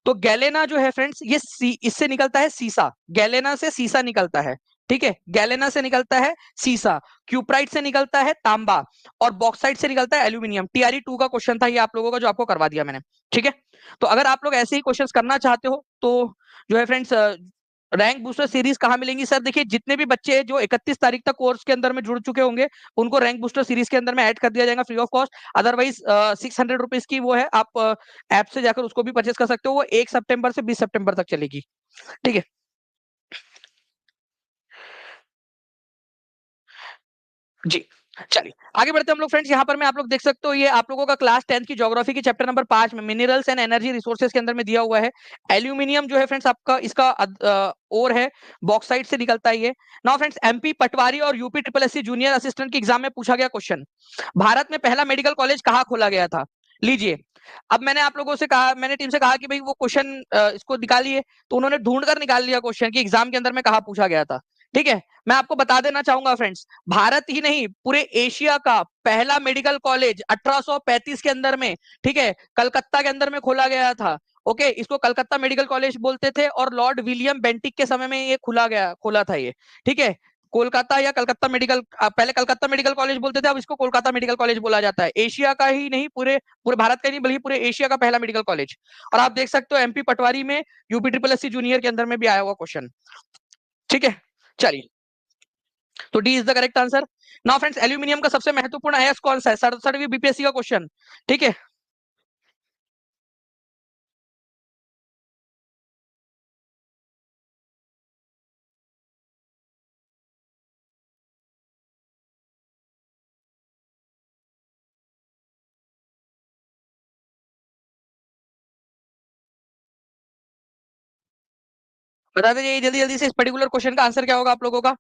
तो गैलेना जो है फ्रेंड्स, ये इससे निकलता है सीसा, गैलेना से सीसा निकलता है, ठीक है, गैलेना से निकलता है सीसा, क्यूप्राइट से निकलता है तांबा, और बॉक्साइट से निकलता है एल्यूमिनियम। टीआरई 2 का क्वेश्चन था ये आप लोगों का, जो आपको करवा दिया मैंने, ठीक है। तो अगर आप लोग ऐसे ही क्वेश्चंस करना चाहते हो तो जो है फ्रेंड्स, रैंक बूस्टर सीरीज कहाँ मिलेंगी सर? देखिए जितने भी बच्चे जो 31 तारीख तक कोर्स के अंदर में जुड़ चुके होंगे, उनको रैंक बूस्टर सीरीज के अंदर में ऐड कर दिया जाएगा free of cost. Otherwise 600 rupees की वो है, आप ऐप से जाकर उसको भी परचेस कर सकते हो, वो 1 सितंबर से 20 सितंबर तक चलेगी, ठीक है। जी, चलिए आगे बढ़ते हैं हम लोग फ्रेंड्स। यहाँ पर मैं आप लोग देख सकते हो, ये आप लोगों का क्लास 10th की ज्योग्राफी की चैप्टर नंबर 5 में मिनरल्स एंड एनर्जी रिसोर्सेज के अंदर में दिया हुआ है। एल्यूमिनियम जो है फ्रेंड्स आपका इसका और है, बॉक्साइट से निकलता है ये। नाउ फ्रेंड्स एमपी पटवारी और UP triple SC junior assistant की एग्जाम में पूछा गया क्वेश्चन, भारत में पहला मेडिकल कॉलेज कहाँ खोला गया था? लीजिए, अब मैंने आप लोगों से कहा, मैंने टीम से कहा कि भाई वो क्वेश्चन इसको निकालिए, तो उन्होंने ढूंढ कर निकाल लिया क्वेश्चन कि एग्जाम के अंदर में कहा पूछा गया था, ठीक है। मैं आपको बता देना चाहूंगा फ्रेंड्स, भारत ही नहीं पूरे एशिया का पहला मेडिकल कॉलेज 1835 के अंदर में, ठीक है, कलकत्ता के अंदर में खोला गया था। ओके, इसको कलकत्ता मेडिकल कॉलेज बोलते थे और लॉर्ड विलियम बेंटिक के समय में ये खोला था ये, ठीक है। कोलकाता या कलकत्ता मेडिकल, पहले कलकत्ता मेडिकल कॉलेज बोलते थे, अब इसको कोलकाता मेडिकल कॉलेज बोला जाता है। एशिया का ही नहीं, पूरे पूरे भारत का ही नहीं बल्कि पूरे एशिया का पहला मेडिकल कॉलेज। और आप देख सकते हो एमपी पटवारी में यूपी ट्रिपल एससी जूनियर के अंदर में भी आया हुआ क्वेश्चन, ठीक है। चलिए, तो D is the correct answer. Now friends aluminium का सबसे महत्वपूर्ण अयस्क कौन सा है? 67वीं बीपीएससी का क्वेश्चन, ठीक है। बता दीजिए जल्दी जल्दी से, इस पर्टिकुलर क्वेश्चन का आंसर क्या होगा आप लोगों का?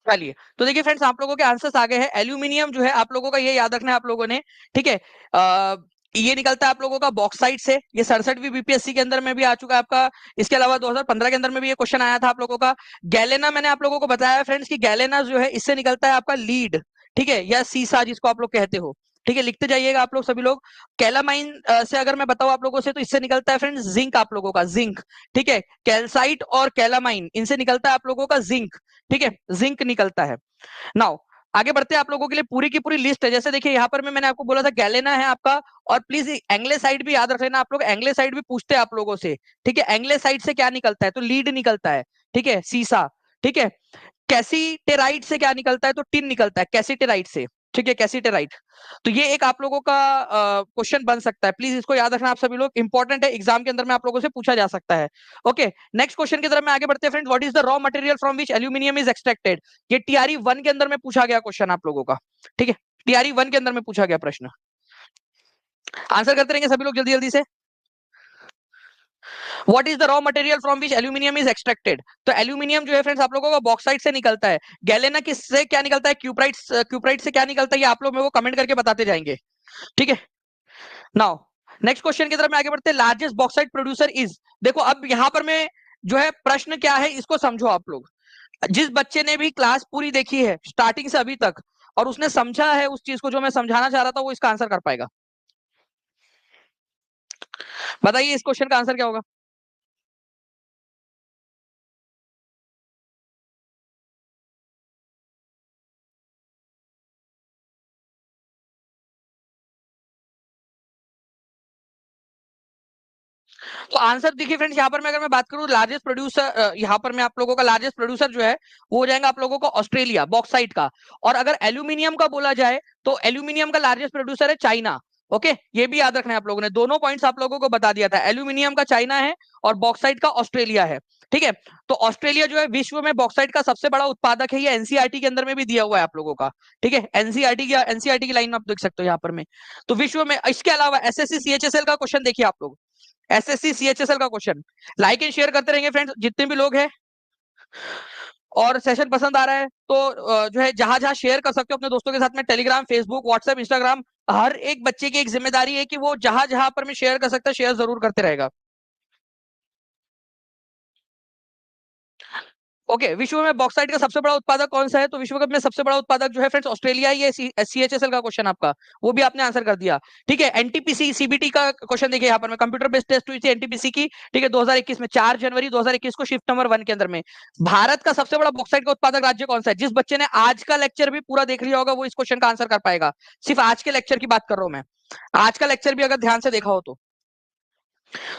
चलिए, तो देखिए फ्रेंड्स, आप लोगों के आंसर्स आ गए हैं। एल्यूमिनियम जो है आप लोगों का, ये याद रखना है आप लोगों ने, ठीक है। ये निकलता है आप लोगों का बॉक्साइट से। ये 67वीं बीपीएससी के अंदर में भी आ चुका है आपका। इसके अलावा 2015 के अंदर में भी ये क्वेश्चन आया था आप लोगों का। गैलेना मैंने आप लोगों को बताया फ्रेंड्स कि गैलेना जो है इससे निकलता है आपका लीड, ठीक है, या सीसा जिसको आप लोग कहते हो, ठीक है। लिखते जाइएगा आप लोग सभी लोग। कैलामाइन से अगर मैं बताऊं आप लोगों से, तो इससे निकलता है फ्रेंड्स जिंक आप लोगों का, जिंक, ठीक है। कैल्साइट और कैलामाइन, इनसे निकलता है आप लोगों का जिंक, ठीक है, जिंक निकलता है। नाउ आगे बढ़ते हैं, आप लोगों के लिए पूरी की पूरी लिस्ट है। जैसे देखिए यहाँ पर मैंने आपको बोला था गैलेना है आपका, और प्लीज एंग्लेसाइड भी याद रख लेना आप लोग, एंग्लेसाइड भी पूछते हैं आप लोगों से, ठीक है। एंग्लेसाइड से क्या निकलता है, तो लीड निकलता है, ठीक है, सीसा, ठीक है। कैसीटेराइट से क्या निकलता है, तो टिन निकलता है कैसीटेराइट से, ठीक है, कैसीटेराइट। तो ये एक आप लोगों का क्वेश्चन बन सकता है, प्लीज इसको याद रखना आप सभी लोग, इंपॉर्टेंट है, एग्जाम के अंदर में आप लोगों से पूछा जा सकता है। ओके, नेक्स्ट क्वेश्चन की तरफ में आगे बढ़ते हैं friends. What is the raw material from which aluminium is extracted? ये टीआरई 1 के अंदर में पूछा गया क्वेश्चन आप लोगों का, ठीक है, टीआरई 1 के अंदर में पूछा गया प्रश्न। आंसर करते रहेंगे सभी लोग जल्दी जल्दी से। What is the raw material from which aluminium is extracted? तो एल्यूमिनियम जो है फ्रेंड्स आप लोगों का बॉक्साइट से निकलता है। गैलेना किससे क्या निकलता है? क्यूप्राइट, क्यूप्राइट से क्या निकलता है, ये आप लोग मेरे को कमेंट करके बताते जाएंगे, ठीक है। नाउ नेक्स्ट क्वेश्चन की तरफ में आगे बढ़ते हैं। लार्जेस्ट बॉक्साइट प्रोड्यूसर इज, देखो अब यहां पर मैं जो है प्रश्न क्या है इसको समझो आप लोग। जिस बच्चे ने भी क्लास पूरी देखी है स्टार्टिंग से अभी तक, और उसने समझा है उस चीज को जो मैं समझाना चाह रहा था, वो इसका आंसर कर पाएगा। बताइए इस क्वेश्चन का आंसर क्या होगा? तो आंसर देखिए फ्रेंड्स, यहाँ पर मैं अगर मैं बात करूं लार्जेस्ट प्रोड्यूसर, यहाँ पर मैं आप लोगों का लार्जेस्ट प्रोड्यूसर जो है वो हो जाएगा आप लोगों को ऑस्ट्रेलिया बॉक्साइट का। और अगर एल्यूमिनियम का बोला जाए तो एल्यूमिनियम का लार्जेस्ट प्रोड्यूसर है चाइना। ओके, ये भी याद रखना है आप लोगों ने, दोनों पॉइंट्स आप लोगों को बता दिया था, एल्यूमिनियम का चाइना है और बॉक्साइट का ऑस्ट्रेलिया है, ठीक है। तो ऑस्ट्रेलिया जो है विश्व में बॉक्साइट का सबसे बड़ा उत्पादक है, ये एनसीईआरटी के अंदर में भी दिया हुआ है आप लोगों का, ठीक है। एनसीईआरटी की लाइन में आप देख सकते हो यहाँ पर में। तो विश्व में, इसके अलावा एसएससी सीएचएसएल का क्वेश्चन देखिए आप लोग, एसएससी सीएचएसएल का क्वेश्चन। लाइक एंड शेयर करते रहेंगे फ्रेंड्स जितने भी लोग हैं, और सेशन पसंद आ रहा है तो जो है जहां जहां शेयर कर सकते हो अपने दोस्तों के साथ में, टेलीग्राम, फेसबुक, व्हाट्सएप, इंस्टाग्राम, हर एक बच्चे की एक जिम्मेदारी है कि वो जहां जहां पर मैं शेयर कर सकता है शेयर जरूर करते रहेगा। ओके, विश्व में बॉक्साइट का सबसे बड़ा उत्पादक कौन सा है? तो विश्व में सबसे बड़ा उत्पादक जो है फ्रेंड्स ऑस्ट्रेलिया, ये सीएचएसएल का क्वेश्चन आपका, वो भी आपने आंसर कर दिया, ठीक है। एनटीपीसी सीबीटी का क्वेश्चन देखिए यहाँ पर, मैं कंप्यूटर बेस्ड टेस्ट हुई थी एनटीपीसी की, ठीक है, 2021 में 4 जनवरी 2021 को, शिफ्ट नंबर 1 के अंदर में। भारत का सबसे बड़ा बॉक्साइट का उत्पादक राज्य कौन सा है? जिस बच्चे ने आज का लेक्चर भी पूरा देख लिया होगा वो इस क्वेश्चन का आंसर कर पाएगा। सिर्फ आज के लेक्चर की बात कर रहा हूं मैं, आज का लेक्चर भी अगर ध्यान से देखा हो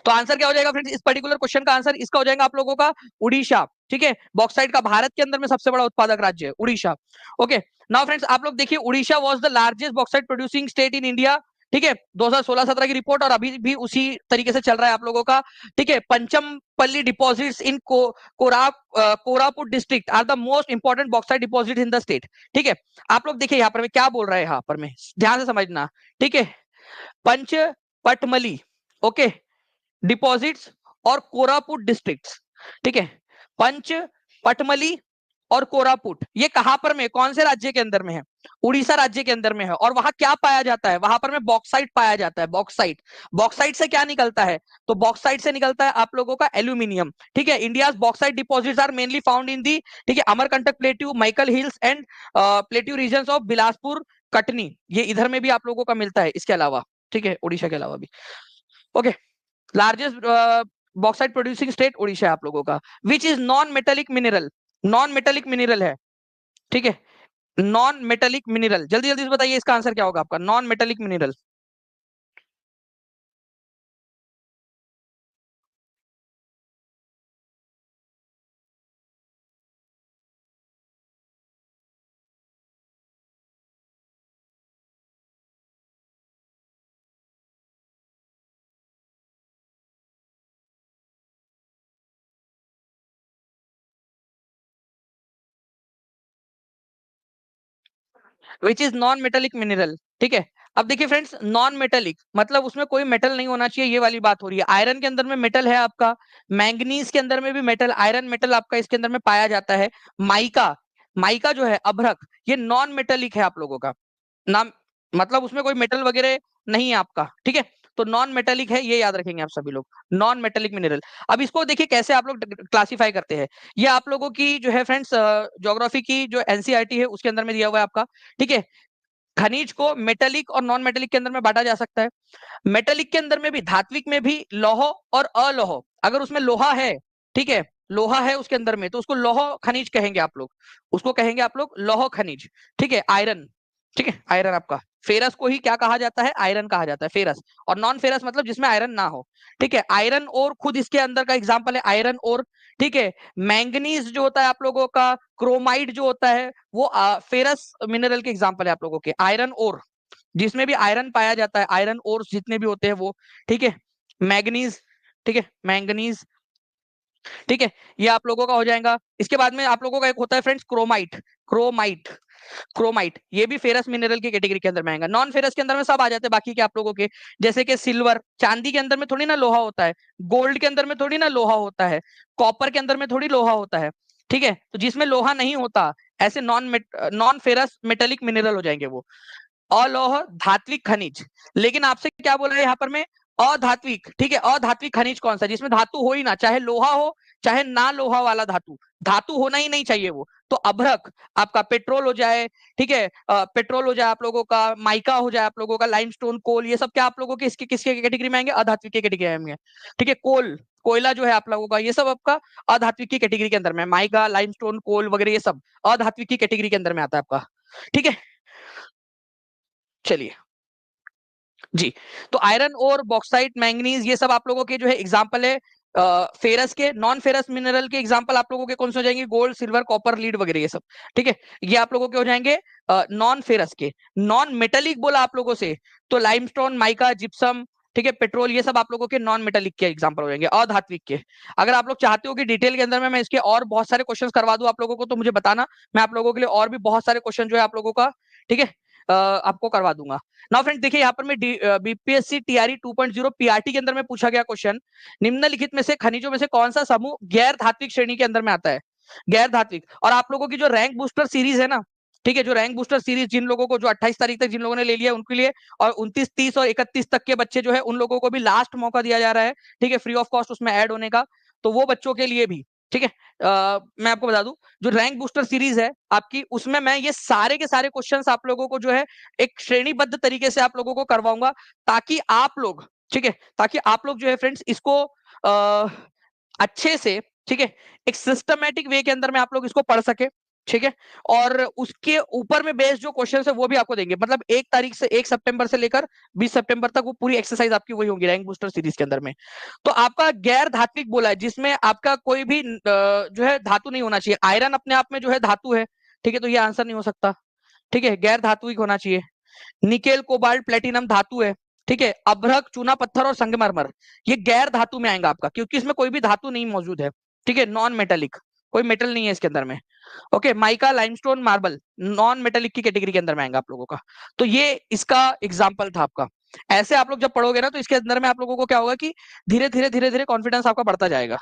तो आंसर क्या हो जाएगा फ्रेंड्स? इस पर्टिकुलर क्वेश्चन का आंसर इसका हो जाएगा आप लोगों का उड़ीसा, ठीक है। बॉक्साइट का भारत के अंदर में सबसे बड़ा उत्पादक राज्य है उड़ीसा। ओके, नाउ फ्रेंड्स आप लोग देखिए, Orissa was the largest bauxite producing state in India, ठीक है, 2016-17 की रिपोर्ट, और अभी भी उसी तरीके से चल रहा है आप लोगों का, ठीक है। Panchampalli deposits in Koraput district are the most important bauxite deposit in the state, ठीक है। आप लोग देखिए यहाँ पर मैं क्या बोल रहा है, यहाँ पर मैं ध्यान से समझना, ठीक है। पंचपटमली, ओके, डिपॉजिट्स और कोरापुट डिस्ट्रिक्ट्स, ठीक है। पंच, पटमली और कोरापुट, ये कहां पर में, कौन से राज्य के अंदर में है? उड़ीसा राज्य के अंदर में है। और वहां क्या पाया जाता है? वहां पर में बॉक्साइट पाया जाता है, बॉक्साइट। बॉक्साइट से क्या निकलता है? तो बॉक्साइट से निकलता है आप लोगों का एल्यूमिनियम, ठीक है। India's bauxite deposits are mainly found in the, ठीक है, Amarkantak plateau, Maikal hills and plateau region of Bilaspur, Katni, ये इधर में भी आप लोगों का मिलता है इसके अलावा, ठीक है, उड़ीसा के अलावा भी। Okay, largest bauxite producing state Orissa है आप लोगों का। Which is non metallic mineral, non metallic mineral है, ठीक है, नॉन मेटेलिक मिनरल, जल्दी जल्दी से बताइए इसका आंसर क्या होगा आपका, non metallic mineral. Which is non metallic mineral, ठीक है। अब देखिए फ्रेंड्स, नॉन मेटेलिक मतलब उसमें कोई मेटल नहीं होना चाहिए, ये वाली बात हो रही है। आयरन के अंदर में मेटल है आपका, मैंगनीज के अंदर में भी मेटल, आयरन मेटल आपका इसके अंदर में पाया जाता है। माइका, माइका जो है अभ्रक, ये नॉन मेटेलिक है आप लोगों का नाम, मतलब उसमें कोई मेटल वगैरह नहीं है आपका, ठीक है। तो नॉन मेटेलिक है, ये याद रखेंगे आप सभी लोग, नॉन मेटेलिक मिनरल। अब इसको देखिए कैसे आप लोग क्लासिफाई करते हैं। ये आप लोगों की जो है फ्रेंड्स ज्योग्राफी की जो एनसीईआरटी है उसके अंदर में दिया हुआ है आपका, ठीक है। खनिज को मेटेलिक और नॉन मेटेलिक के अंदर में बांटा जा सकता है। मेटेलिक के अंदर में भी, धात्विक में भी लौह और अलोह, अगर उसमें लोहा है, ठीक है, लोहा है उसके अंदर में, तो उसको लौह खनिज कहेंगे आप लोग, उसको कहेंगे आप लोग लौह खनिज, ठीक है। आयरन, ठीक है, आयरन आपका, फेरस को ही क्या कहा जाता है, आयरन कहा जाता है, फेरस। और नॉन फेरस मतलब जिसमें आयरन ना हो, ठीक है। आयरन और खुद इसके अंदर का एग्जांपल है आयरन और, ठीक है। मैंगनीज जो होता है आप लोगों का, क्रोमाइड जो होता है वो फेरस मिनरल के एग्जांपल है आप लोगों के। आयरन और जिसमें भी आयरन पाया जाता है, आयरन और जितने भी होते हैं वो, ठीक है। मैग्नीज, ठीक है, मैंगनीज, ठीक है, ये आप लोगों का हो जाएगा। इसके बाद में आप लोगों का एक होता है फ्रेंड्स क्रोमाइट, क्रोमाइट, क्रोमाइट, ये भी फेरस मिनरल की कैटेगरी के अंदर में आएगा। नॉन फेरस के अंदर में सब आ जाते हैं बाकी के आप लोगों के, जैसे कि सिल्वर, चांदी के अंदर में थोड़ी ना लोहा होता है, गोल्ड के अंदर में थोड़ी ना लोहा होता है, कॉपर के अंदर में थोड़ी लोहा होता है, ठीक है। तो जिसमें लोहा नहीं होता ऐसे नॉन फेरस मेटेलिक मिनरल हो जाएंगे वो। अलोह धात्विक खनिज, लेकिन आपसे क्या बोला है यहाँ पर में, अधात्विक, ठीक है। अधात्विक खनिज कौन सा, जिसमें धातु हो ही ना, चाहे लोहा हो चाहे ना लोहा वाला धातु, धातु होना ही नहीं चाहिए वो। तो अभ्रक आपका पेट्रोल हो जाए, ठीक है, पेट्रोल हो जाए आप लोगों का, माइका हो जाए आप लोगों का, लाइमस्टोन, कोल, ये सब क्या आप लोगों के इसके किसके कैटेगरी में आएंगे, अधात्विक के कैटेगरी में आएंगे, ठीक है। कोल, कोयला जो है आप लोगों का, ये सब आपका अधात्विक की कैटेगरी के अंदर में, माइका, लाइमस्टोन, कोल वगैरह ये सब अधात्विक की कैटेगरी के अंदर में आता है आपका, ठीक है। चलिए जी, तो आयरन और बॉक्साइट, मैंगनीज, ये सब आप लोगों के जो है एग्जांपल है फेरस के। नॉन फेरस मिनरल के एग्जांपल आप लोगों के कौन से हो जाएंगे, गोल्ड, सिल्वर, कॉपर, लीड वगैरह ये सब, ठीक है। ये आप लोगों के हो जाएंगे नॉन फेरस के। नॉन मेटेलिक बोला आप लोगों से, तो लाइमस्टोन, माइका, जिप्सम, ठीक है, पेट्रोल, ये सब आप लोगों के नॉन मेटेलिक के एग्जांपल हो जाएंगे, अधात्विक के। अगर आप लोग चाहते हो कि डिटेल के अंदर में मैं इसके और बहुत सारे क्वेश्चंस करवा दूं आप लोगों को, तो मुझे बताना, मैं आप लोगों के लिए और भी बहुत सारे क्वेश्चन जो है आप लोगों का, ठीक है, आपको करवा दूंगा। नाउ फ्रेंड्स देखिए यहाँ पर मैं बीपीएससी टीआरई 2.0 पीआरटी के अंदर में पूछा गया क्वेश्चन, निम्नलिखित में से खनिजों में से कौन सा समूह गैर धात्विक श्रेणी के अंदर में आता है, गैर धात्विक। और आप लोगों की जो रैंक बूस्टर सीरीज है ना, ठीक है, जो रैंक बूस्टर सीरीज जिन लोगों को जो 28 तारीख तक जिन लोगों ने ले लिया उनके लिए, और 29, 30 और 31 तक के बच्चे जो है उन लोगों को भी लास्ट मौका दिया जा रहा है, ठीक है, फ्री ऑफ कॉस्ट उसमें ऐड होने का। तो वो बच्चों के लिए भी, ठीक है, मैं आपको बता दूं, जो रैंक बूस्टर सीरीज है आपकी, उसमें मैं ये सारे के सारे क्वेश्चंस आप लोगों को जो है एक श्रेणीबद्ध तरीके से आप लोगों को करवाऊंगा, ताकि आप लोग, ठीक है, ताकि आप लोग जो है फ्रेंड्स इसको अच्छे से, ठीक है, एक सिस्टमेटिक वे के अंदर में आप लोग इसको पढ़ सके, ठीक है। और उसके ऊपर में बेस्ड जो क्वेश्चन है वो भी आपको देंगे, मतलब 1 तारीख से 1 सितंबर से लेकर 20 सितंबर तक वो पूरी एक्सरसाइज आपकी वही होगी रैंक बूस्टर सीरीज के अंदर में। तो आपका गैर धात्विक बोला है, जिसमें आपका कोई भी जो है धातु नहीं होना चाहिए। आयरन अपने आप में जो है धातु है, ठीक है, तो ये आंसर नहीं हो सकता, ठीक है, गैर धात्विक होना चाहिए। निकेल, कोबाल्ट, प्लेटिनम धातु है, ठीक है। अभ्रक, चूना पत्थर और संगमरमर, ये गैर धातु में आएगा आपका, क्योंकि इसमें कोई भी धातु नहीं मौजूद है, ठीक है, नॉन मेटेलिक, कोई मेटल नहीं है इसके अंदर में। Okay, mica, limestone, marble non metallic की कैटेगरी के अंदर में आएगा आप लोगों का। तो ये इसका एग्जाम्पल था आपका। ऐसे आप लोग जब पढ़ोगे ना, तो इसके अंदर में आप लोगों को क्या होगा कि धीरे धीरे धीरे धीरे कॉन्फिडेंस आपका बढ़ता जाएगा,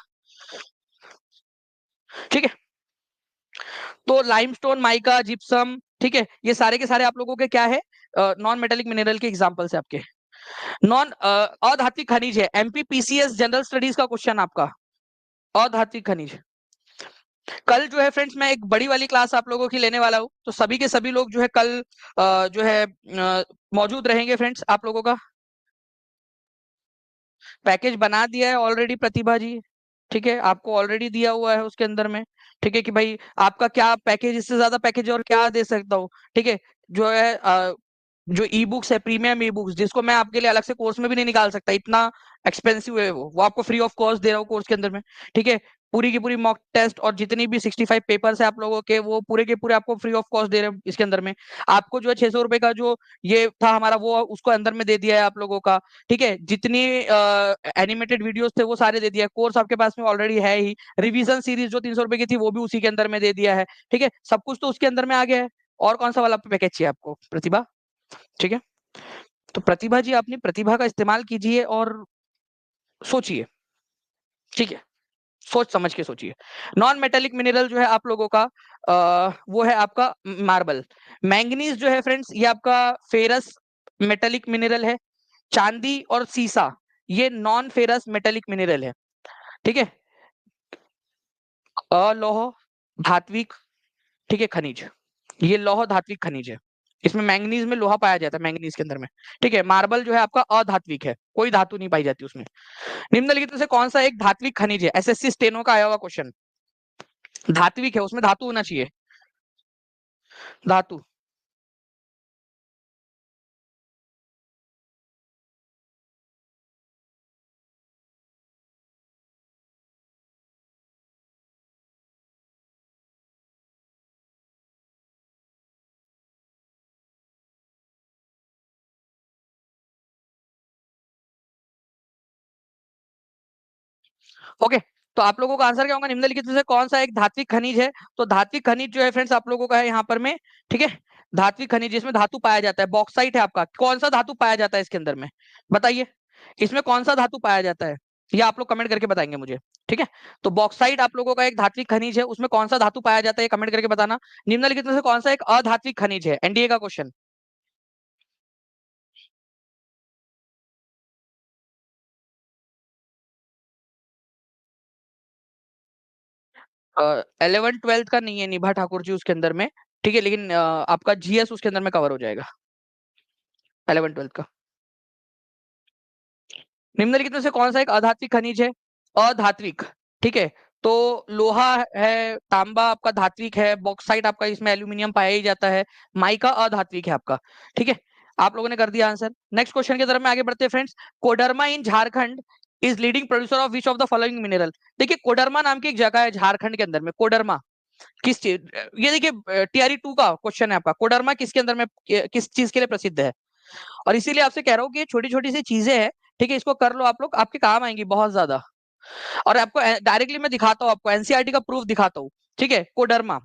ठीक है। तो लाइमस्टोन, माइका, जिप्सम, ठीक है, ये सारे के सारे आप लोगों के क्या है, नॉन मेटेलिक मिनरल के एग्जांपल्स है आपके। नॉन अधात्विक खनिज है, एमपीपीसीएस जनरल स्टडीज का क्वेश्चन आपका, अधात्विक खनिज। कल जो है फ्रेंड्स मैं एक बड़ी वाली क्लास आप लोगों की लेने वाला हूँ, तो सभी के सभी लोग जो है कल जो है मौजूद रहेंगे फ्रेंड्स आप लोगों का। पैकेज बना दिया है ऑलरेडी प्रतिभा जी, ठीक है, आपको ऑलरेडी दिया हुआ है उसके अंदर में, ठीक है, कि भाई आपका क्या पैकेज, इससे ज्यादा पैकेज और क्या दे सकता हूँ, ठीक है। जो है जो ई बुक्स है, प्रीमियम ई बुक्स, जिसको मैं आपके लिए अलग से कोर्स में भी नहीं निकाल सकता, इतना एक्सपेंसिव है वो आपको फ्री ऑफ कॉस्ट दे रहा हूँ कोर्स के अंदर में, ठीक है। पूरी की पूरी मॉक टेस्ट और जितनी भी 65 पेपर्स है आप लोगों के, वो पूरे के पूरे आपको फ्री ऑफ कॉस्ट दे रहे हैं इसके अंदर में। आपको जो है 600 रुपए का जो ये था हमारा, वो उसको अंदर में दे दिया है आप लोगों का, ठीक है। जितनी एनिमेटेड वीडियोस थे वो सारे दे दिया है, कोर्स आपके पास में ऑलरेडी है ही, रिवीजन सीरीज जो 300 रुपए की थी वो भी उसी के अंदर में दे दिया है, ठीक है, सब कुछ तो उसके अंदर में आ गया है। और कौन सा वाला पैकेज चाहिए आपको प्रतिभा, ठीक है। तो प्रतिभा जी अपनी प्रतिभा का इस्तेमाल कीजिए और सोचिए, ठीक है। सोच समझ के सोचिए। नॉन मेटेलिक मिनरल जो है आप लोगों का वो है आपका मार्बल। मैंगनीज जो है फ्रेंड्स ये आपका फेरस मेटेलिक मिनरल है। चांदी और सीसा ये नॉन फेरस मेटेलिक मिनरल है। ठीक है। अलौह धात्विक, ठीक है, खनिज, ये लौह धात्विक खनिज है। इसमें मैंगनीज में लोहा पाया जाता है, मैंगनीज के अंदर में। ठीक है। मार्बल जो है आपका अधात्विक है, कोई धातु नहीं पाई जाती उसमें। निम्नलिखित में से कौन सा एक धात्विक खनिज है? एसएससी स्टेनो का आया हुआ क्वेश्चन। धात्विक है, उसमें धातु होना चाहिए, धातु। ओके, तो आप लोगों का आंसर क्या होगा? निम्नलिखित में से कौन सा एक धात्विक खनिज है? तो धात्विक खनिज जो है फ्रेंड्स आप लोगों का है यहाँ पर में, ठीक है, धात्विक खनिज जिसमें धातु पाया जाता है, बॉक्साइट है आपका। कौन सा धातु पाया जाता है इसके अंदर में? बताइए, इसमें कौन सा धातु पाया जाता है? ये आप लोग कमेंट करके बताएंगे मुझे। ठीक है, तो बॉक्साइट आप लोगों का एक धात्विक खनिज है, उसमें कौन सा धातु पाया जाता है, कमेंट करके बताना। निम्नलिखित में से कौन सा एक अधात्विक खनिज है? एनडीए का क्वेश्चन। 11th 12th का नहीं है निभा ठाकुर जी उसके अंदर में। ठीक है, लेकिन आपका जीएस उसके अंदर में कवर हो जाएगा 11th 12th का। निम्नलिखित में से कौन सा एक अधात्विक खनिज है? अधात्विक, ठीक है, तो लोहा है, तांबा आपका धात्विक है, बॉक्साइट आपका इसमें एल्यूमिनियम पाया ही जाता है, माइका अधात्विक है आपका। ठीक है, आप लोगों ने कर दिया आंसर। नेक्स्ट क्वेश्चन की तरफ में आगे बढ़ते हैं friends. Koderma in Jharkhand is leading producer of which of the following mineral? देखिए कोडरमा नाम की एक जगह है झारखंड के अंदर में, कोडरमा किस चीज, ये देखिए टीआरई 2 का क्वेश्चन है आपका। कोडरमा किसके अंदर में, किस चीज के लिए प्रसिद्ध है? और इसीलिए आपसे कह रहा हूँ कि ये छोटी छोटी सी चीजें हैं, ठीक है, इसको कर लो आप लोग, आपके काम आएंगी बहुत ज्यादा। और आपको डायरेक्टली मैं दिखाता हूँ, आपको एनसीईआरटी का प्रूफ दिखाता हूँ। ठीक है, कोडरमा।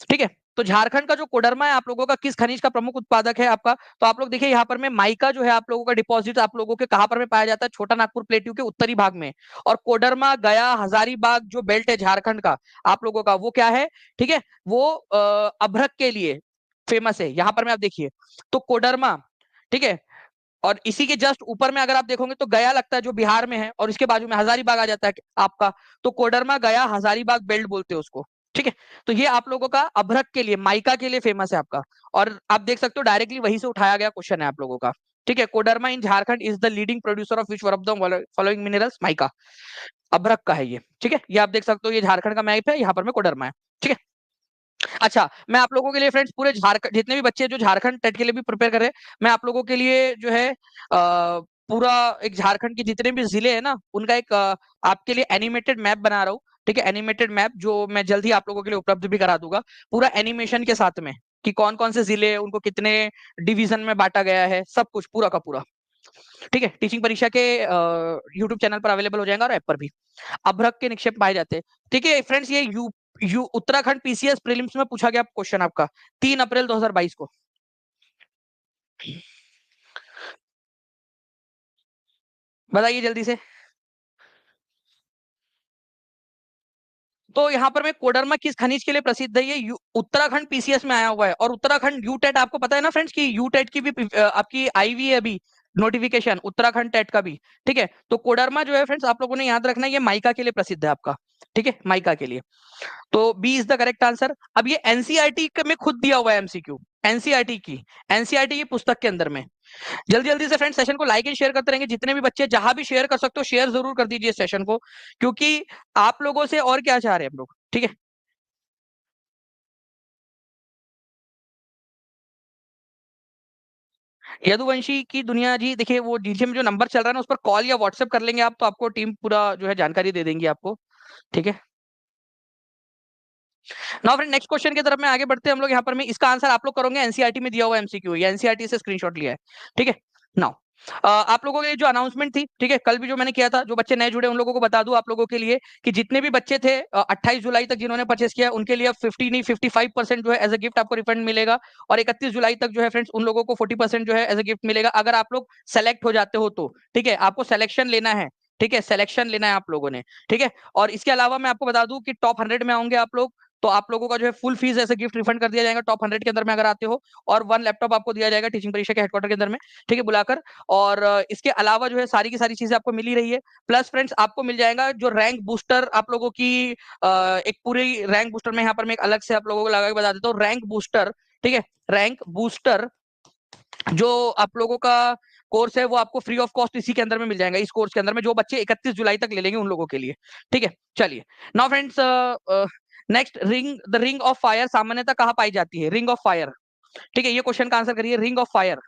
ठीक है, तो झारखंड का जो कोडरमा है आप लोगों का किस खनिज का प्रमुख उत्पादक है आपका? तो आप लोग देखिए यहाँ पर में माइका जो है आप लोगों का डिपॉजिट आप लोगों के कहां पर में पाया जाता है? छोटा नागपुर प्लेट्यू के उत्तरी भाग में। और कोडरमा गया हजारीबाग जो बेल्ट है झारखंड का आप लोगों का, वो क्या है? ठीक है, वो अभ्रक के लिए फेमस है। यहाँ पर में आप देखिए, तो कोडरमा, ठीक है, और इसी के जस्ट ऊपर में अगर आप देखोगे तो गया लगता है जो बिहार में है, और इसके बाजू में हजारीबाग आ जाता है आपका। तो कोडरमा गया हजारीबाग बेल्ट बोलते हैं उसको। ठीक है, तो ये आप लोगों का अभ्रक के लिए, माइका के लिए फेमस है आपका। और आप देख सकते हो डायरेक्टली वहीं से उठाया गया क्वेश्चन है आप लोगों का। ठीक है, Koderma in Jharkhand is the leading producer of which one of the following minerals? Mica, अभ्रक का है ये। ठीक है, ये आप देख सकते हो, ये झारखंड का मैप है, यहाँ पर में कोडरमा है। ठीक है, अच्छा, मैं आप लोगों के लिए फ्रेंड्स पूरे झारखंड, जितने भी बच्चे जो झारखंड टेट के लिए भी प्रिपेयर कर रहे हैं, मैं आप लोगों के लिए जो है पूरा एक झारखंड के जितने भी जिले हैं ना, उनका एक आपके लिए एनिमेटेड मैप बना रहा हूँ। ठीक है, एनिमेटेड मैप जो मैं जल्द ही आप लोगों के लिए उपलब्ध भी करा दूंगा, पूरा एनिमेशन के साथ में, कि कौन कौन से जिले हैं, उनको कितने डिवीजन में बांटा गया है, सब कुछ पूरा का पूरा। ठीक है, टीचिंग परीक्षा के यूट्यूब चैनल पर अवेलेबल हो जाएगा और ऐप पर भी। अभ्रक के निक्षेप पाए जाते हैं। ठीक है फ्रेंड्स, ये यू उत्तराखंड पीसीएस प्रीलिम्स में पूछा गया क्वेश्चन आपका 3 अप्रैल 2022 को। बताइए जल्दी से। तो यहाँ पर मैं कोडरमा किस खनिज के लिए प्रसिद्ध है? ये उत्तराखंड पीसीएस में आया हुआ है। और उत्तराखंड यूटेट आपको पता है ना फ्रेंड्स, की यूटेट की भी आपकी आई हुई है अभी नोटिफिकेशन, उत्तराखंड टेट का भी। ठीक है, तो कोडरमा जो है फ्रेंड्स आप लोगों ने याद रखना है, ये माइका के लिए प्रसिद्ध है आपका। ठीक है, माइका के लिए। तो B is the correct answer. अब ये एनसीईआरटी में खुद दिया हुआ है एमसीक्यू, एनसीईआरटी की पुस्तक के अंदर में। जल्दी जल्दी से फ्रेंड सेशन को लाइक एंड शेयर करते रहेंगे, जितने भी बच्चे जहां भी शेयर कर सकते हो शेयर जरूर कर दीजिए सेशन को, क्योंकि आप लोगों से और क्या चाह रहे हैं हम लोग। ठीक है, यदुवंशी की दुनिया जी, देखिए वो डीजे में जो नंबर चल रहा है ना, उस पर कॉल या व्हाट्सएप कर लेंगे आप, तो आपको टीम पूरा जो है जानकारी दे देंगी आपको। ठीक है, नाउ फ्रेंड नेक्स्ट क्वेश्चन की तरफ में आगे बढ़ते हैं हम लोग। यहाँ पर में इसका आंसर आप लोग करोगे, एनसीईआरटी में दिया हुआ एमसीक्यू, या एनसीईआरटी से स्क्रीनशॉट लिया है। ठीक है, नाउ आप लोगों के लिए जो अनाउंसमेंट थी, ठीक है, कल भी जो मैंने किया था, जो बच्चे नए जुड़े उन लोगों को बता दूं आप लोगों के लिए, कि जितने भी बच्चे थे 28 जुलाई तक जिन्होंने परचेस किया, उनके लिए अब 50 नहीं 55% जो है एज अ गिफ्ट आपको रिफंड मिलेगा। और 31 जुलाई तक जो है फ्रेंड्स उन लोगों को 40% जो है एज अ गिफ्ट मिलेगा, अगर आप लोग सेलेक्ट हो जाते हो तो। ठीक है, आपको सिलेक्शन लेना है, ठीक है, सिलेक्शन लेना है आप लोगों ने, ठीक है। और इसके अलावा मैं आपको बता दूं कि टॉप 100 में आओगे आप लोग तो आप लोगों का जो है फुल फीस ऐसे गिफ्ट रिफंड कर दिया जाएगा टॉप 100 के अंदर में अगर आते हो, और 1 लैपटॉप आपको दिया जाएगा टीचिंग परीक्षा के हेडक्वार्टर के अंदर में, ठीक है, बुलाकर। और इसके अलावा जो है सारी की सारी चीजें आपको मिल ही रही है। प्लस फ्रेंड्स आपको मिल जाएगा जो रैंक बूस्टर आप लोगों की एक पूरी रैंक बूस्टर में यहाँ पर मैं एक अलग से आप लोगों को लगा के बता देता हूँ। रैंक बूस्टर, ठीक है, रैंक बूस्टर जो आप लोगों का कोर्स है वो आपको फ्री ऑफ कॉस्ट इसी के अंदर में मिल जाएगा, इस कोर्स के अंदर में, जो बच्चे 31 जुलाई तक ले लेंगे उन लोगों के लिए, ठीक है। चलिए now friends, next, ring, the ring of fire सामान्यतः कहाँ पाई जाती है? रिंग ऑफ फायर, ठीक है, ये क्वेश्चन का आंसर करिए, रिंग ऑफ फायर।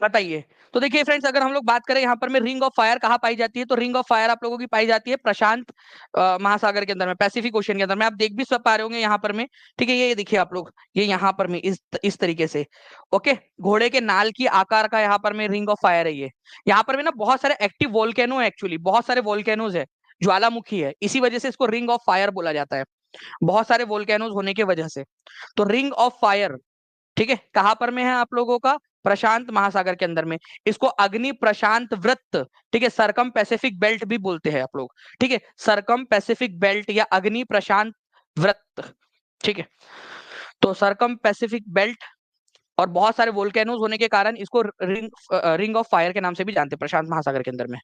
बताइए। तो देखिए फ्रेंड्स, अगर हम लोग बात करें यहाँ पर में रिंग ऑफ फायर कहाँ पाई जाती है, तो रिंग ऑफ फायर आप लोगों की पाई जाती है प्रशांत महासागर के अंदर में, पैसिफिक ओशन के अंदर में। आप देख भी सब पा रहे होंगे यहाँ पर में, ठीक है, ये देखिए आप लोग, ये यहाँ पर में इस तरीके से, ओके, घोड़े के नाल की आकार का यहाँ पर में रिंग ऑफ फायर है ये। यहाँ पर में ना बहुत सारे एक्टिव वोल्केनो है, एक्चुअली बहुत सारे वोल्केनोज है, ज्वालामुखी है, इसी वजह से इसको रिंग ऑफ फायर बोला जाता है, बहुत सारे वोल्केनोज होने की वजह से। तो रिंग ऑफ फायर, ठीक है, कहां पर में है आप लोगों का? प्रशांत महासागर के अंदर में। इसको अग्नि प्रशांत वृत्त, ठीक है, सरकम पैसिफिक बेल्ट भी बोलते हैं आप लोग, ठीक है, सरकम पैसिफिक बेल्ट या अग्नि प्रशांत वृत्त, ठीक है। तो सरकम पैसिफिक बेल्ट और बहुत सारे वोल्केनोज होने के कारण इसको रिंग ऑफ फायर के नाम से भी जानते हैं प्रशांत महासागर के अंदर में,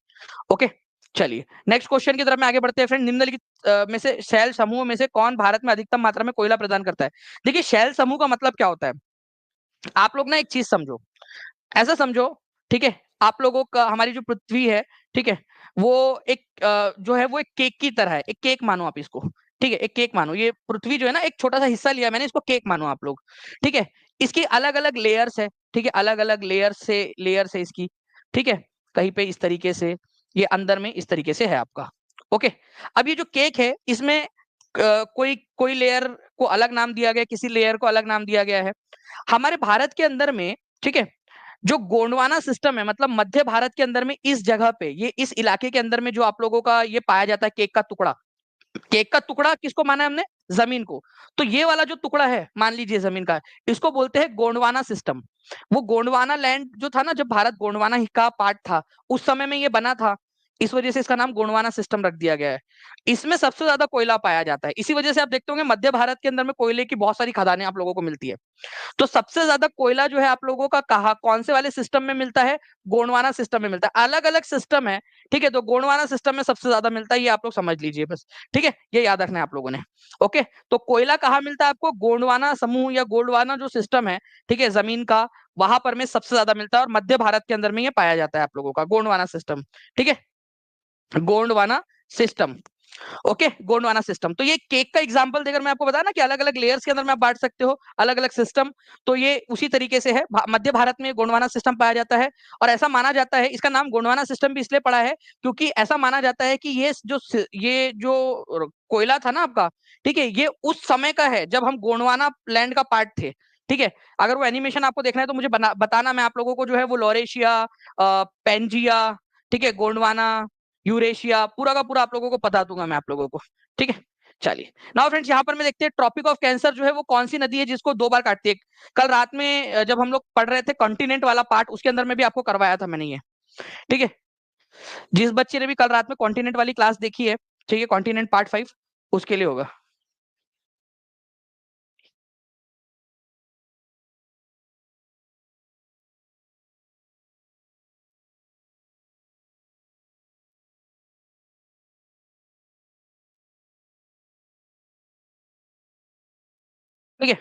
ओके। चलिए नेक्स्ट क्वेश्चन की तरफ में आगे बढ़ते हैं फ्रेंड। निम्नलिखित में से शैल समूह में से कौन भारत में अधिकतम मात्रा में कोयला प्रदान करता है? देखिए शैल समूह का मतलब क्या होता है, आप लोग ना एक चीज समझो, ऐसा समझो, ठीक है, आप लोगों का हमारी जो पृथ्वी है, ठीक है, वो एक जो है वो एक केक की तरह है, एक केक मानो आप इसको, ठीक है, एक केक मानो, ये पृथ्वी जो है ना एक छोटा सा हिस्सा लिया मैंने, इसको केक मानो आप लोग, ठीक है। इसकी अलग अलग लेयर्स है, ठीक है, अलग अलग लेयर्स है इसकी, ठीक है, कहीं पे इस तरीके से, ये अंदर में इस तरीके से है आपका, ओके। अब ये जो केक है इसमें कोई कोई लेयर को अलग नाम दिया गया, किसी लेयर को अलग नाम दिया गया है। हमारे भारत के अंदर में, ठीक है, जो गोंडवाना सिस्टम है, मतलब मध्य भारत के अंदर में इस जगह पे, ये इस इलाके के अंदर में जो आप लोगों का ये पाया जाता है केक का टुकड़ा, केक का टुकड़ा किसको माना है हमने? जमीन को। तो ये वाला जो टुकड़ा है मान लीजिए जमीन का, इसको बोलते हैं गोंडवाना सिस्टम। वो गोंडवाना लैंड जो था ना, जब भारत गोंडवाना का पार्ट था उस समय में ये बना था, इस वजह से इसका नाम गोंडवाना सिस्टम रख दिया गया है। इसमें सबसे ज्यादा कोयला पाया जाता है, इसी वजह से आप देखते होंगे मध्य भारत के अंदर में कोयले की बहुत सारी खदानें आप लोगों को मिलती है। तो सबसे ज्यादा कोयला जो है आप लोगों का कहा कौन से वाले सिस्टम में मिलता है? गोंडवाना सिस्टम में मिलता है। अलग अलग सिस्टम है, ठीक है, तो गोंडवाना सिस्टम में सबसे ज्यादा मिलता है, ये आप लोग समझ लीजिए बस, ठीक है, ये याद रखना है आप लोगों ने, ओके। तो कोयला कहाँ मिलता है आपको? गोंडवाना समूह या गोंडवाना जो सिस्टम है, ठीक है, जमीन का, वहां पर में सबसे ज्यादा मिलता है, और मध्य भारत के अंदर में ये पाया जाता है आप लोगों का गोंडवाना सिस्टम, ठीक है, Gondwana system, okay, Gondwana system. तो ये केक का एग्जांपल देकर मैं आपको बताया ना कि अलग अलग लेयर्स के अंदर में आप बांट सकते हो अलग अलग सिस्टम, तो ये उसी तरीके से है। मध्य भारत में गोंडवाना सिस्टम पाया जाता है, और ऐसा माना जाता है, इसका नाम गोंडवाना सिस्टम भी इसलिए पड़ा है क्योंकि ऐसा माना जाता है कि ये जो कोयला था ना आपका, ठीक है, ये उस समय का है जब हम गोंडवाना लैंड का पार्ट थे, ठीक है। अगर वो एनिमेशन आपको देखना है तो मुझे बताना, मैं आप लोगों को जो है वो लॉरेशिया, पेंजिया, ठीक है, गोंडवाना, यूरेशिया, पूरा का पूरा आप लोगों को बता दूंगा मैं आप लोगों को, ठीक है। चलिए नाउ फ्रेंड्स, यहाँ पर में देखते हैं ट्रॉपिक ऑफ कैंसर जो है वो कौन सी नदी है जिसको 2 बार काटती है। कल रात में जब हम लोग पढ़ रहे थे कॉन्टिनेंट वाला पार्ट, उसके अंदर में भी आपको करवाया था मैंने ये, ठीक है। जिस बच्चे ने भी कल रात में कॉन्टिनेंट वाली क्लास देखी है, ठीक है, कॉन्टिनेंट पार्ट 5, उसके लिए होगा। ठीक है,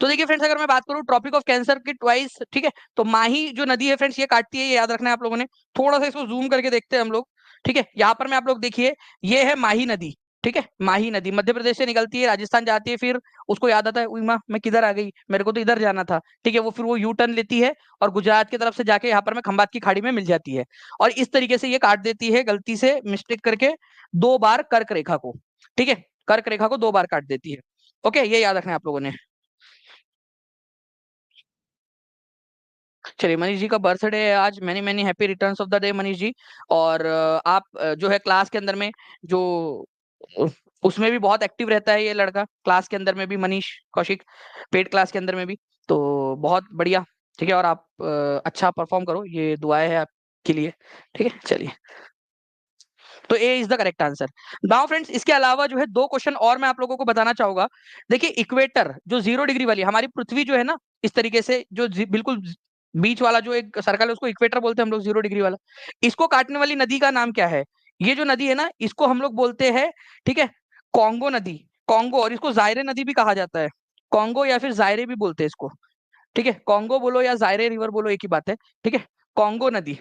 तो देखिए फ्रेंड्स, अगर मैं बात करूं ट्रॉपिक ऑफ कैंसर की ट्वाइस, ठीक है, तो माही जो नदी है फ्रेंड्स ये काटती है, ये याद रखना है आप लोगों ने। थोड़ा सा इसको जूम करके देखते हैं हम लोग, ठीक है, यहाँ पर में आप लोग देखिए, ये है माही नदी, ठीक है, माही नदी मध्य प्रदेश से निकलती है, राजस्थान जाती है, फिर उसको याद आता है, उई माँ मैं किधर आ गई, मेरे को तो इधर जाना था, ठीक है, वो फिर वो यू टर्न लेती है और गुजरात की तरफ से जाके यहाँ पर में खंबात की खाड़ी में मिल जाती है, और इस तरीके से ये काट देती है गलती से मिस्टेक करके 2 बार कर्क रेखा को, ठीक है, कर्क रेखा को 2 बार काट देती है, ओके, ये याद रखना है आप लोगों ने। चलिए, मनीष जी का बर्थडे है आज, many many happy returns of the day Manish ji. और आप जो है क्लास के अंदर में जो उसमें भी बहुत एक्टिव रहता है ये लड़का, क्लास के अंदर में भी, मनीष कौशिक, पेड क्लास के अंदर में भी। तो बहुत बढ़िया, ठीक है। और आप अच्छा परफॉर्म करो, ये दुआएं है आपके लिए, ठीक है। चलिए, तो A is the correct answer. Now friends, इसके अलावा जो है दो क्वेश्चन और मैं आप लोगों को बताना चाहूंगा। देखिए, इक्वेटर जो 0 डिग्री वाली, हमारी पृथ्वी जो है ना, इस तरीके से जो बिल्कुल बीच वाला जो एक सर्कल है, उसको इक्वेटर बोलते हैं हम लोग, 0 डिग्री वाला। इसको काटने वाली नदी का नाम क्या है? ये जो नदी है ना, इसको हम लोग बोलते हैं, ठीक है, कॉन्गो नदी। कॉन्गो, और इसको जायरे नदी भी कहा जाता है। कॉन्गो या फिर जायरे भी बोलते हैं इसको, ठीक है। कॉन्गो बोलो या जायरे रिवर बोलो, एक ही बात है, ठीक है। कॉन्गो नदी,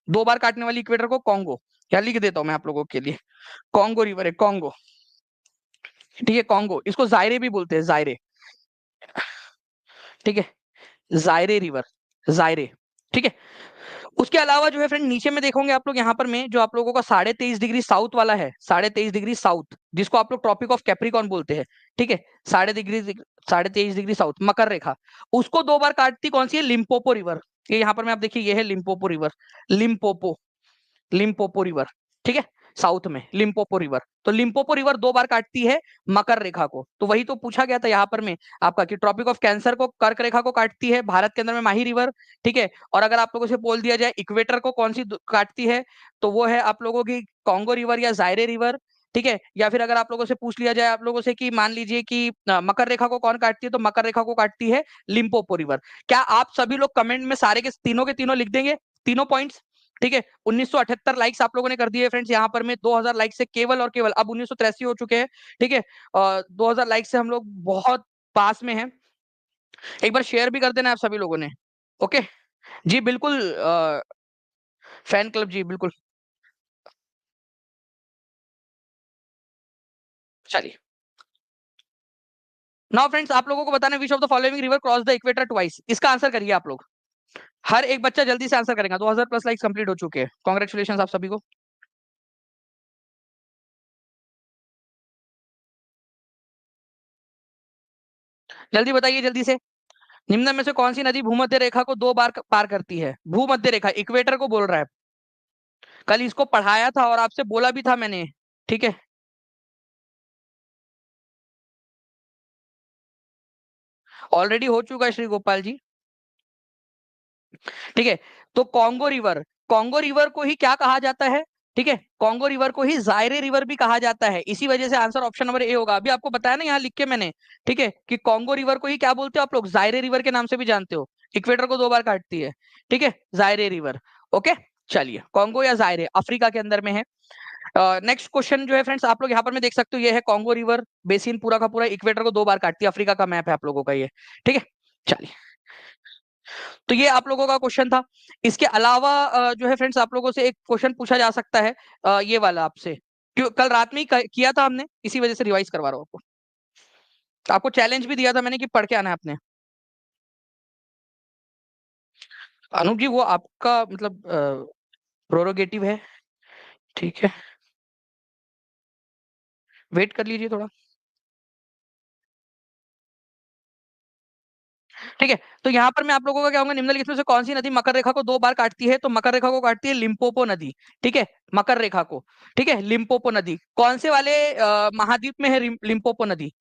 2 बार काटने वाली इक्वेटर को कॉन्गो, या लिख देता हूं मैं आप लोगों के लिए, कॉन्गो रिवर है, कॉन्गो, ठीक है। कॉन्गो, इसको जायरे भी बोलते हैं, जायरे, ठीक है। जायरे रिवर, जायरे, ठीक है। उसके अलावा जो है फ्रेंड, नीचे में देखोगे आप लोग, यहाँ पर में जो आप लोगों का 23.5 डिग्री साउथ वाला है, 23.5 डिग्री साउथ, जिसको आप लोग ट्रॉपिक ऑफ कैप्रिकॉन बोलते हैं, ठीक है। 23.5 डिग्री साउथ, मकर रेखा, उसको 2 बार काटती कौन सी है? Limpopo river. ये यहाँ पर में आप देखिए, ये है Limpopo river, Limpopo, Limpopo river, ठीक है। साउथ में लिम्पोपो रिवर, तो लिम्पोपो रिवर 2 बार काटती है मकर रेखा को। तो वही तो पूछा गया था यहाँ पर में आपका, कि ट्रॉपिक ऑफ कैंसर को, कर्क रेखा को काटती है भारत के अंदर में माही रिवर, ठीक है। और अगर आप लोगों से बोल दिया जाए इक्वेटर को कौन सी काटती है, तो वो है आप लोगों की कॉन्गो रिवर या जायरे रिवर, ठीक है। या फिर अगर आप लोगों से पूछ लिया जाए आप लोगों से कि मान लीजिए कि मकर रेखा को कौन काटती है, तो मकर रेखा को काटती है लिम्पोपो रिवर। क्या आप सभी लोग कमेंट में सारे के तीनों लिख देंगे, तीनों पॉइंट्स, ठीक है। 1978 लाइक्स आप लोगों ने कर दिए फ्रेंड्स, यहाँ पर में 2000 लाइक से केवल और केवल, अब 1983 हो चुके हैं, ठीक है। 2000 लाइक से हम लोग बहुत पास में हैं। एक बार शेयर भी कर देना आप सभी लोगों ने, ओके जी, बिल्कुल। फैन क्लब जी, बिल्कुल। चलिए, नाउ फ्रेंड्स, आप लोगों को बताना, which of the following river cross the equator twice, इसका आंसर करिए आप लोग। हर एक बच्चा जल्दी से आंसर करेगा, 2000 प्लस लाइक्स कंप्लीट हो चुके हैं, कॉन्ग्रेचुलेशन आप सभी को। जल्दी बताइए, जल्दी से। निम्न में से कौन सी नदी भूमध्य रेखा को 2 बार पार करती है? भूमध्य रेखा, इक्वेटर को बोल रहा है। कल इसको पढ़ाया था और आपसे बोला भी था मैंने, ठीक है। ऑलरेडी हो चुका है श्री गोपाल जी, ठीक है। तो कॉन्गो रिवर, कॉन्गो रिवर को ही क्या कहा जाता है? ठीक है, कॉन्गो रिवर को ही जायरे रिवर भी कहा जाता है, इसी वजह से आंसर ऑप्शन नंबर ए होगा। अभी आपको बताया ना, यहाँ लिख के मैंने, ठीक है, कि कॉन्गो रिवर को ही क्या बोलते हो आप लोग? जायरे रिवर के नाम से भी जानते हो, इक्वेटर को 2 बार काटती है, ठीक है, जायरे रिवर, ओके। चलिए, कॉन्गो या जायरे अफ्रीका के अंदर में है। नेक्स्ट क्वेश्चन जो है फ्रेंड्स, आप लोग यहाँ पर में देख सकते हो, ये है कॉन्गो रिवर बेसिन, पूरा का पूरा इक्वेटर को 2 बार काटती है, अफ्रीका का मैप है आप लोगों का ये, ठीक है। चलिए, तो ये आप लोगों का क्वेश्चन था। इसके अलावा जो है फ्रेंड्स, आप लोगों से एक क्वेश्चन पूछा जा सकता है, ये वाला आपसे, क्यों कल रात में ही किया था हमने, इसी वजह से रिवाइज करवा रहा हूँ आपको। आपको चैलेंज भी दिया था मैंने कि पढ़ के आना है आपने। अनूप जी, वो आपका मतलब प्रोरोगेटिव है, ठीक है, वेट कर लीजिए थोड़ा, ठीक है। तो यहाँ पर मैं आप लोगों का क्या होगा, निम्नलिखित में से कौन सी नदी मकर रेखा को 2 बार काटती है? तो मकर रेखा को काटती है लिम्पोपो नदी, ठीक है, मकर रेखा को, ठीक है, लिम्पोपो नदी। कौन से वाले महाद्वीप में है लिम्पोपो नदी?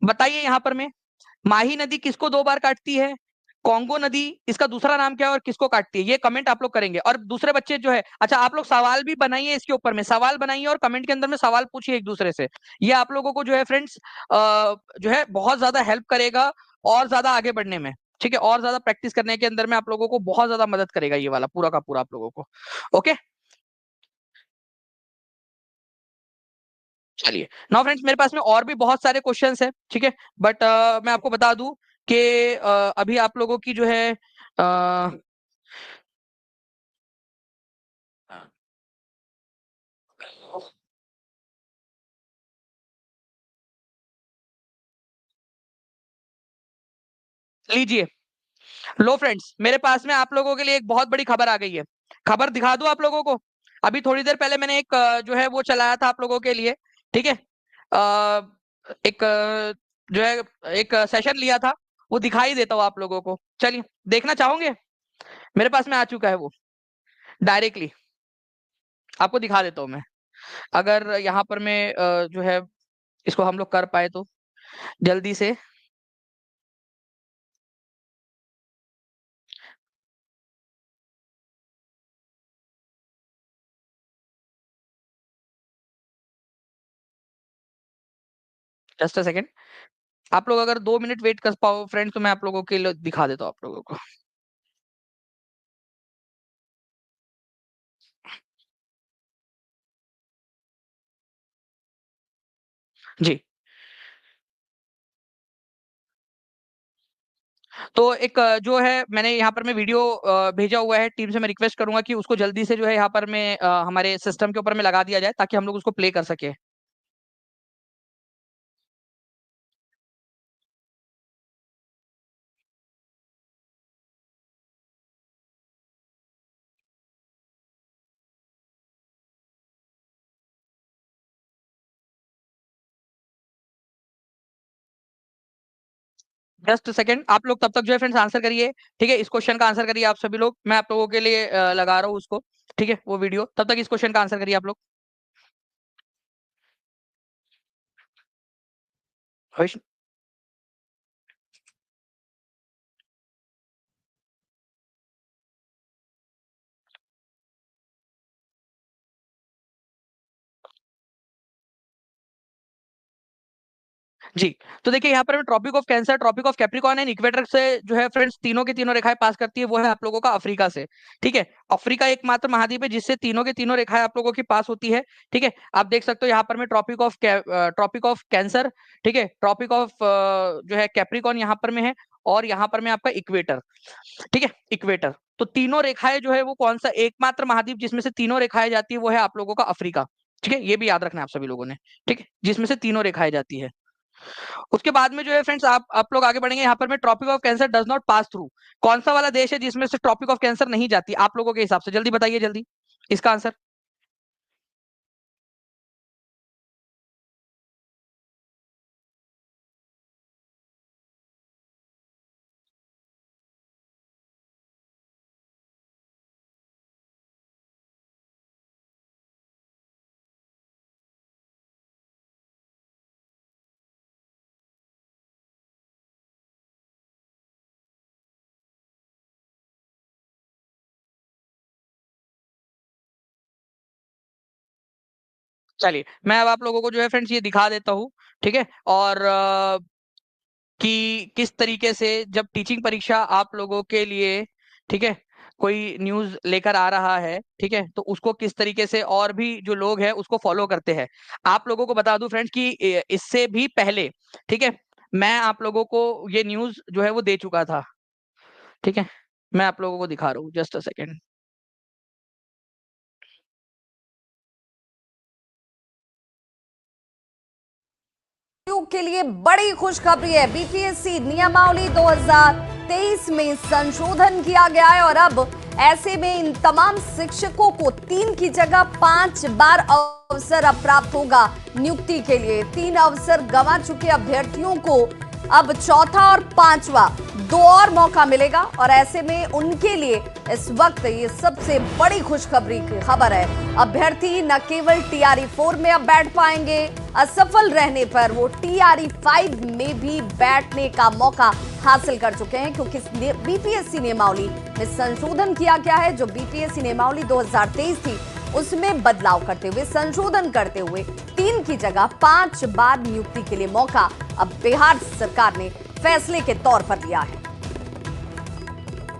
बताइए यहाँ पर में, माही नदी किसको 2 बार काटती है? कॉन्गो नदी, इसका दूसरा नाम क्या है और किसको काटती है? ये कमेंट आप लोग करेंगे। और दूसरे बच्चे जो है, अच्छा आप लोग सवाल भी बनाइए, इसके ऊपर में सवाल बनाइए और कमेंट के अंदर में सवाल पूछिए एक दूसरे से। ये आप लोगों को जो है फ्रेंड्स, जो है बहुत ज्यादा हेल्प करेगा और ज्यादा आगे बढ़ने में, ठीक है, और ज्यादा प्रैक्टिस करने के अंदर में आप लोगों को बहुत ज्यादा मदद करेगा ये वाला पूरा का पूरा आप लोगों को, ओके। चलिए, नाउ फ्रेंड्स, मेरे पास में और भी बहुत सारे क्वेश्चंस हैं, ठीक है, बट मैं आपको बता दूं कि अभी आप लोगों की जो है अ, लीजिए, लो फ्रेंड्स, मेरे पास में आप लोगों के लिए एक बहुत बड़ी खबर आ गई है। खबर दिखा दूं आप लोगों को? अभी थोड़ी देर पहले मैंने एक जो है वो चलाया था आप लोगों के लिए, ठीक है, एक जो है एक सेशन लिया था, वो दिखाई देता हूँ आप लोगों को। चलिए, देखना चाहोगे? मेरे पास में आ चुका है वो, डायरेक्टली आपको दिखा देता हूँ मैं। अगर यहाँ पर मैं जो है इसको हम लोग कर पाए तो जल्दी से। जस्ट अ सेकेंड, आप लोग अगर 2 मिनट वेट कर पाओ फ्रेंड्स, तो मैं आप लोगों के लिए दिखा देता हूँ आप लोगों को। जी, तो एक जो है मैंने यहाँ पर मैं वीडियो भेजा हुआ है टीम से, मैं रिक्वेस्ट करूंगा कि उसको जल्दी से जो है यहाँ पर मैं हमारे सिस्टम के ऊपर में लगा दिया जाए, ताकि हम लोग उसको प्ले कर सके। जस्ट सेकंड, आप लोग तब तक जो है फ्रेंड्स आंसर करिए। ठीक है, इस क्वेश्चन का आंसर करिए आप सभी लोग, मैं आप लोगों के लिए लगा रहा हूँ उसको। ठीक है, वो वीडियो, तब तक इस क्वेश्चन का आंसर करिए आप लोग। हर्ष, जी, तो देखिए यहाँ पर tropic of cancer, tropic of capricorn and equator से जो है फ्रेंड्स तीनों की तीनों रेखाएं पास करती है, वो है आप लोगों का अफ्रीका से। ठीक है, अफ्रीका एकमात्र महाद्वीप है जिससे तीनों के तीनों रेखाएं आप लोगों की पास होती है। ठीक है, आप देख सकते हो यहाँ पर ट्रॉपिक ऑफ कैंसर, ठीक है, ट्रॉपिक ऑफ जो है कैप्रिकॉर्न यहाँ पर में है, और यहाँ पर में आपका इक्वेटर। ठीक है, इक्वेटर, तो तीनों रेखाएं जो है वो कौन सा एकमात्र महाद्वीप जिसमें से तीनों रेखाएं जाती है, वो है आप लोगों का अफ्रीका। ठीक है, ये भी याद रखना है आप सभी लोगों ने। ठीक है, जिसमें से तीनों रेखाएं जाती है। उसके बाद में जो है फ्रेंड्स आप लोग आगे बढ़ेंगे, यहाँ पर में tropic of cancer does not pass through, कौन सा वाला देश है जिसमें से ट्रॉपिक ऑफ कैंसर नहीं जाती आप लोगों के हिसाब से? जल्दी बताइए, जल्दी इसका आंसर। चलिए, मैं अब आप लोगों को जो है फ्रेंड्स ये दिखा देता हूँ। ठीक है, और कि किस तरीके से जब टीचिंग परीक्षा आप लोगों के लिए, ठीक है, कोई न्यूज लेकर आ रहा है, ठीक है, तो उसको किस तरीके से और भी जो लोग हैं उसको फॉलो करते हैं। आप लोगों को बता दूं फ्रेंड्स कि इससे भी पहले, ठीक है, मैं आप लोगों को ये न्यूज जो है वो दे चुका था। ठीक है, मैं आप लोगों को दिखा रहा हूँ, जस्ट अ सेकेंड। के लिए बड़ी खुशखबरी है। बीपीएससी नियमावली 2023 में संशोधन किया गया है और अब ऐसे में इन तमाम शिक्षकों को 3 की जगह 5 बार अवसर अब प्राप्त होगा नियुक्ति के लिए। 3 अवसर गंवा चुके अभ्यर्थियों को अब चौथा और 5वां 2 और मौका मिलेगा और ऐसे में उनके लिए इस वक्त ये सबसे बड़ी खुशखबरी की खबर है। अभ्यर्थी न केवल टीआरई 4 में अब बैठ पाएंगे, असफल रहने पर वो टीआरई 5 में भी बैठने का मौका हासिल कर चुके हैं, क्योंकि बीपीएससी नियमावली में संशोधन किया गया है। जो बीपीएससी नियमावली 2023 थी उसमें बदलाव करते हुए, संशोधन करते हुए 3 की जगह 5 बार नियुक्ति के लिए मौका अब बिहार सरकार ने फैसले के तौर पर लिया है।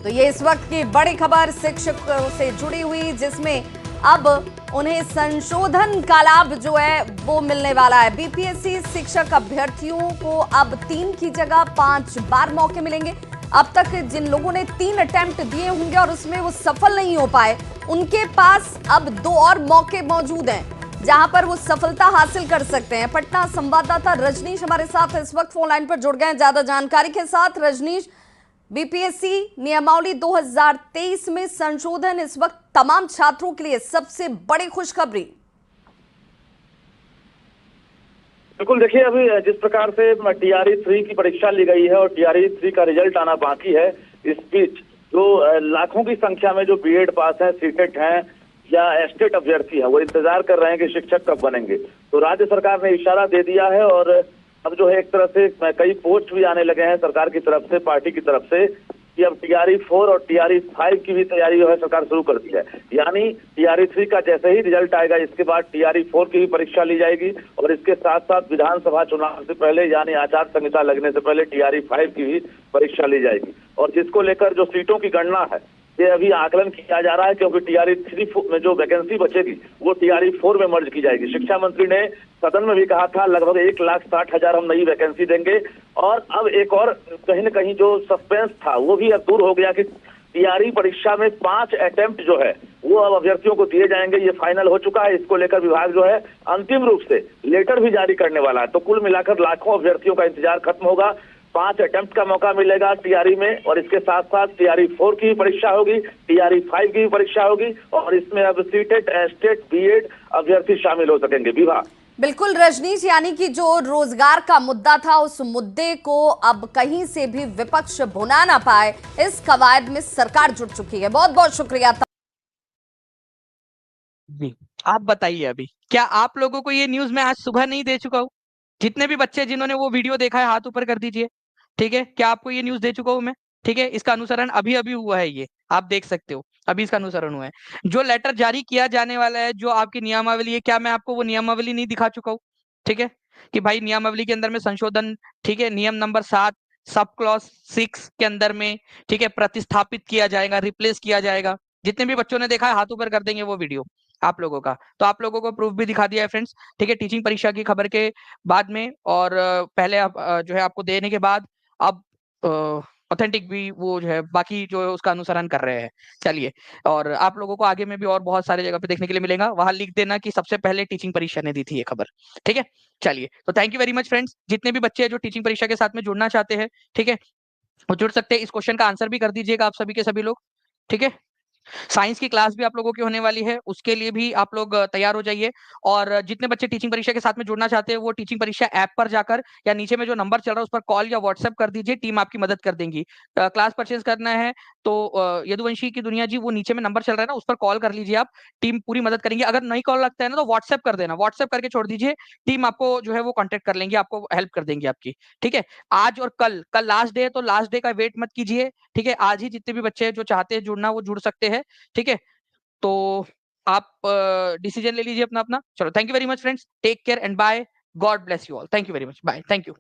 तो ये इस वक्त की बड़ी खबर शिक्षकों से जुड़ी हुई, जिसमें अब उन्हें संशोधन का लाभ जो है वो मिलने वाला है। बीपीएससी शिक्षक अभ्यर्थियों को अब 3 की जगह 5 बार मौके मिलेंगे। अब तक जिन लोगों ने 3 अटेम्प्ट दिए होंगे और उसमें वो सफल नहीं हो पाए, उनके पास अब 2 और मौके मौजूद हैं जहां पर वो सफलता हासिल कर सकते हैं। पटना संवाददाता रजनीश हमारे साथ इस वक्त फोन लाइन पर जुड़ गए हैं ज्यादा जानकारी के साथ। रजनीश, बीपीएससी नियमावली 2023 में संशोधन इस वक्त तमाम छात्रों के लिए सबसे बड़ी खुशखबरी। बिल्कुल, देखिए अभी जिस प्रकार से टीआरई 3 की परीक्षा ली गई है और टीआरई 3 का रिजल्ट आना बाकी है, इस बीच जो लाखों की संख्या में जो बीएड पास हैं, सीटेट हैं, या एस्टेट अभ्यर्थी है वो इंतजार कर रहे हैं कि शिक्षक कब बनेंगे। तो राज्य सरकार ने इशारा दे दिया है और अब जो है एक तरह से कई पोस्ट भी आने लगे हैं सरकार की तरफ से, पार्टी की तरफ से, कि अब टीआरई 4 और टीआरई 5 की भी तैयारी जो है सरकार शुरू कर दी है। यानी टीआरई 3 का जैसे ही रिजल्ट आएगा इसके बाद टीआरई 4 की भी परीक्षा ली जाएगी और इसके साथ साथ विधानसभा चुनाव से पहले यानी आचार संहिता लगने से पहले टीआरई 5 की भी परीक्षा ली जाएगी। और जिसको लेकर जो सीटों की गणना है ये अभी आकलन किया जा रहा है, क्योंकि टीआरई 3 में जो वैकेंसी बचेगी वो टीआरई 4 में मर्ज की जाएगी। शिक्षा मंत्री ने सदन में भी कहा था लगभग 1,60,000 हम नई वैकेंसी देंगे। और अब एक और कहीं न कहीं जो सस्पेंस था वो भी अब दूर हो गया कि टीआरई परीक्षा में 5 अटेम्प्ट जो है वो अब अभ्यर्थियों को दिए जाएंगे। ये फाइनल हो चुका है। इसको लेकर विभाग जो है अंतिम रूप से लेटर भी जारी करने वाला है। तो कुल मिलाकर लाखों अभ्यर्थियों का इंतजार खत्म होगा। 5 अटेम्प्ट का मौका मिलेगा टीआरई में और इसके साथ साथ टीआरई 4 की भी परीक्षा होगी, टीआरई 5 की भी परीक्षा होगी और इसमें अब सीटेट, एस्टेट, बीएड अभ्यर्थी शामिल हो सकेंगे। विवाह बिल्कुल रजनीश, यानी कि जो रोजगार का मुद्दा था उस मुद्दे को अब कहीं से भी विपक्ष भुना ना पाए, इस कवायद में सरकार जुट चुकी है। बहुत बहुत शुक्रिया जी। आप बताइए अभी क्या आप लोगों को ये न्यूज मैं आज सुबह नहीं दे चुका हूँ? जितने भी बच्चे जिन्होंने वो वीडियो देखा है हाथ ऊपर कर दीजिए। ठीक है, क्या आपको ये न्यूज दे चुका हूं मैं? ठीक है, इसका अनुसरण अभी अभी हुआ है, ये आप देख सकते हो, अभी इसका अनुसरण हुआ है। जो लेटर जारी किया जाने वाला है, जो आपकी नियमावली है, क्या मैं आपको वो नियमावली नहीं दिखा चुका हूँ? ठीक है, कि भाई नियमावली के अंदर में संशोधन, ठीक है, नियम नंबर 7 सब क्लॉज 6 के अंदर में, ठीक है, प्रतिस्थापित किया जाएगा, रिप्लेस किया जाएगा। जितने भी बच्चों ने देखा है हाथ ऊपर कर देंगे वो वीडियो आप लोगों का। तो आप लोगों को प्रूफ भी दिखा दिया है फ्रेंड्स। ठीक है, टीचिंग परीक्षा की खबर के बाद में और पहले आप जो है आपको देने के बाद अब ऑथेंटिक भी वो जो है बाकी जो है उसका अनुसरण कर रहे हैं। चलिए, और आप लोगों को आगे में भी और बहुत सारे जगह पे देखने के लिए मिलेगा। वहां लिख देना कि सबसे पहले टीचिंग परीक्षा ने दी थी ये खबर। ठीक है, चलिए, तो thank you very much friends. जितने भी बच्चे हैं जो टीचिंग परीक्षा के साथ में जुड़ना चाहते हैं, ठीक है, वो जुड़ सकते हैं। इस क्वेश्चन का आंसर भी कर दीजिएगा आप सभी के सभी लोग। ठीक है, साइंस की क्लास भी आप लोगों की होने वाली है, उसके लिए भी आप लोग तैयार हो जाइए। और जितने बच्चे टीचिंग परीक्षा के साथ में जुड़ना चाहते हैं वो टीचिंग परीक्षा ऐप पर जाकर या नीचे में जो नंबर चल रहा है उस पर कॉल या व्हाट्सएप कर दीजिए, टीम आपकी मदद कर देंगी। क्लास परचेज करना है तो यदुवंशी की दुनिया जी, वो नीचे में नंबर चल रहा है ना, उस पर कॉल कर लीजिए आप, टीम पूरी मदद करेंगे। अगर नहीं कॉल लगता है ना तो व्हाट्सएप कर देना, व्हाट्सएप करके छोड़ दीजिए, टीम आपको जो है वो कॉन्टेक्ट कर लेंगे, आपको हेल्प कर देंगे आपकी। ठीक है, आज और कल लास्ट डे है तो लास्ट डे का वेट मत कीजिए। ठीक है, आज ही जितने भी बच्चे जो चाहते हैं जुड़ना वो जुड़ सकते हैं। ठीक है, तो आप डिसीजन ले लीजिए अपना अपना। चलो, thank you very much friends, take care and bye, God bless you all, thank you very much, bye, thank you.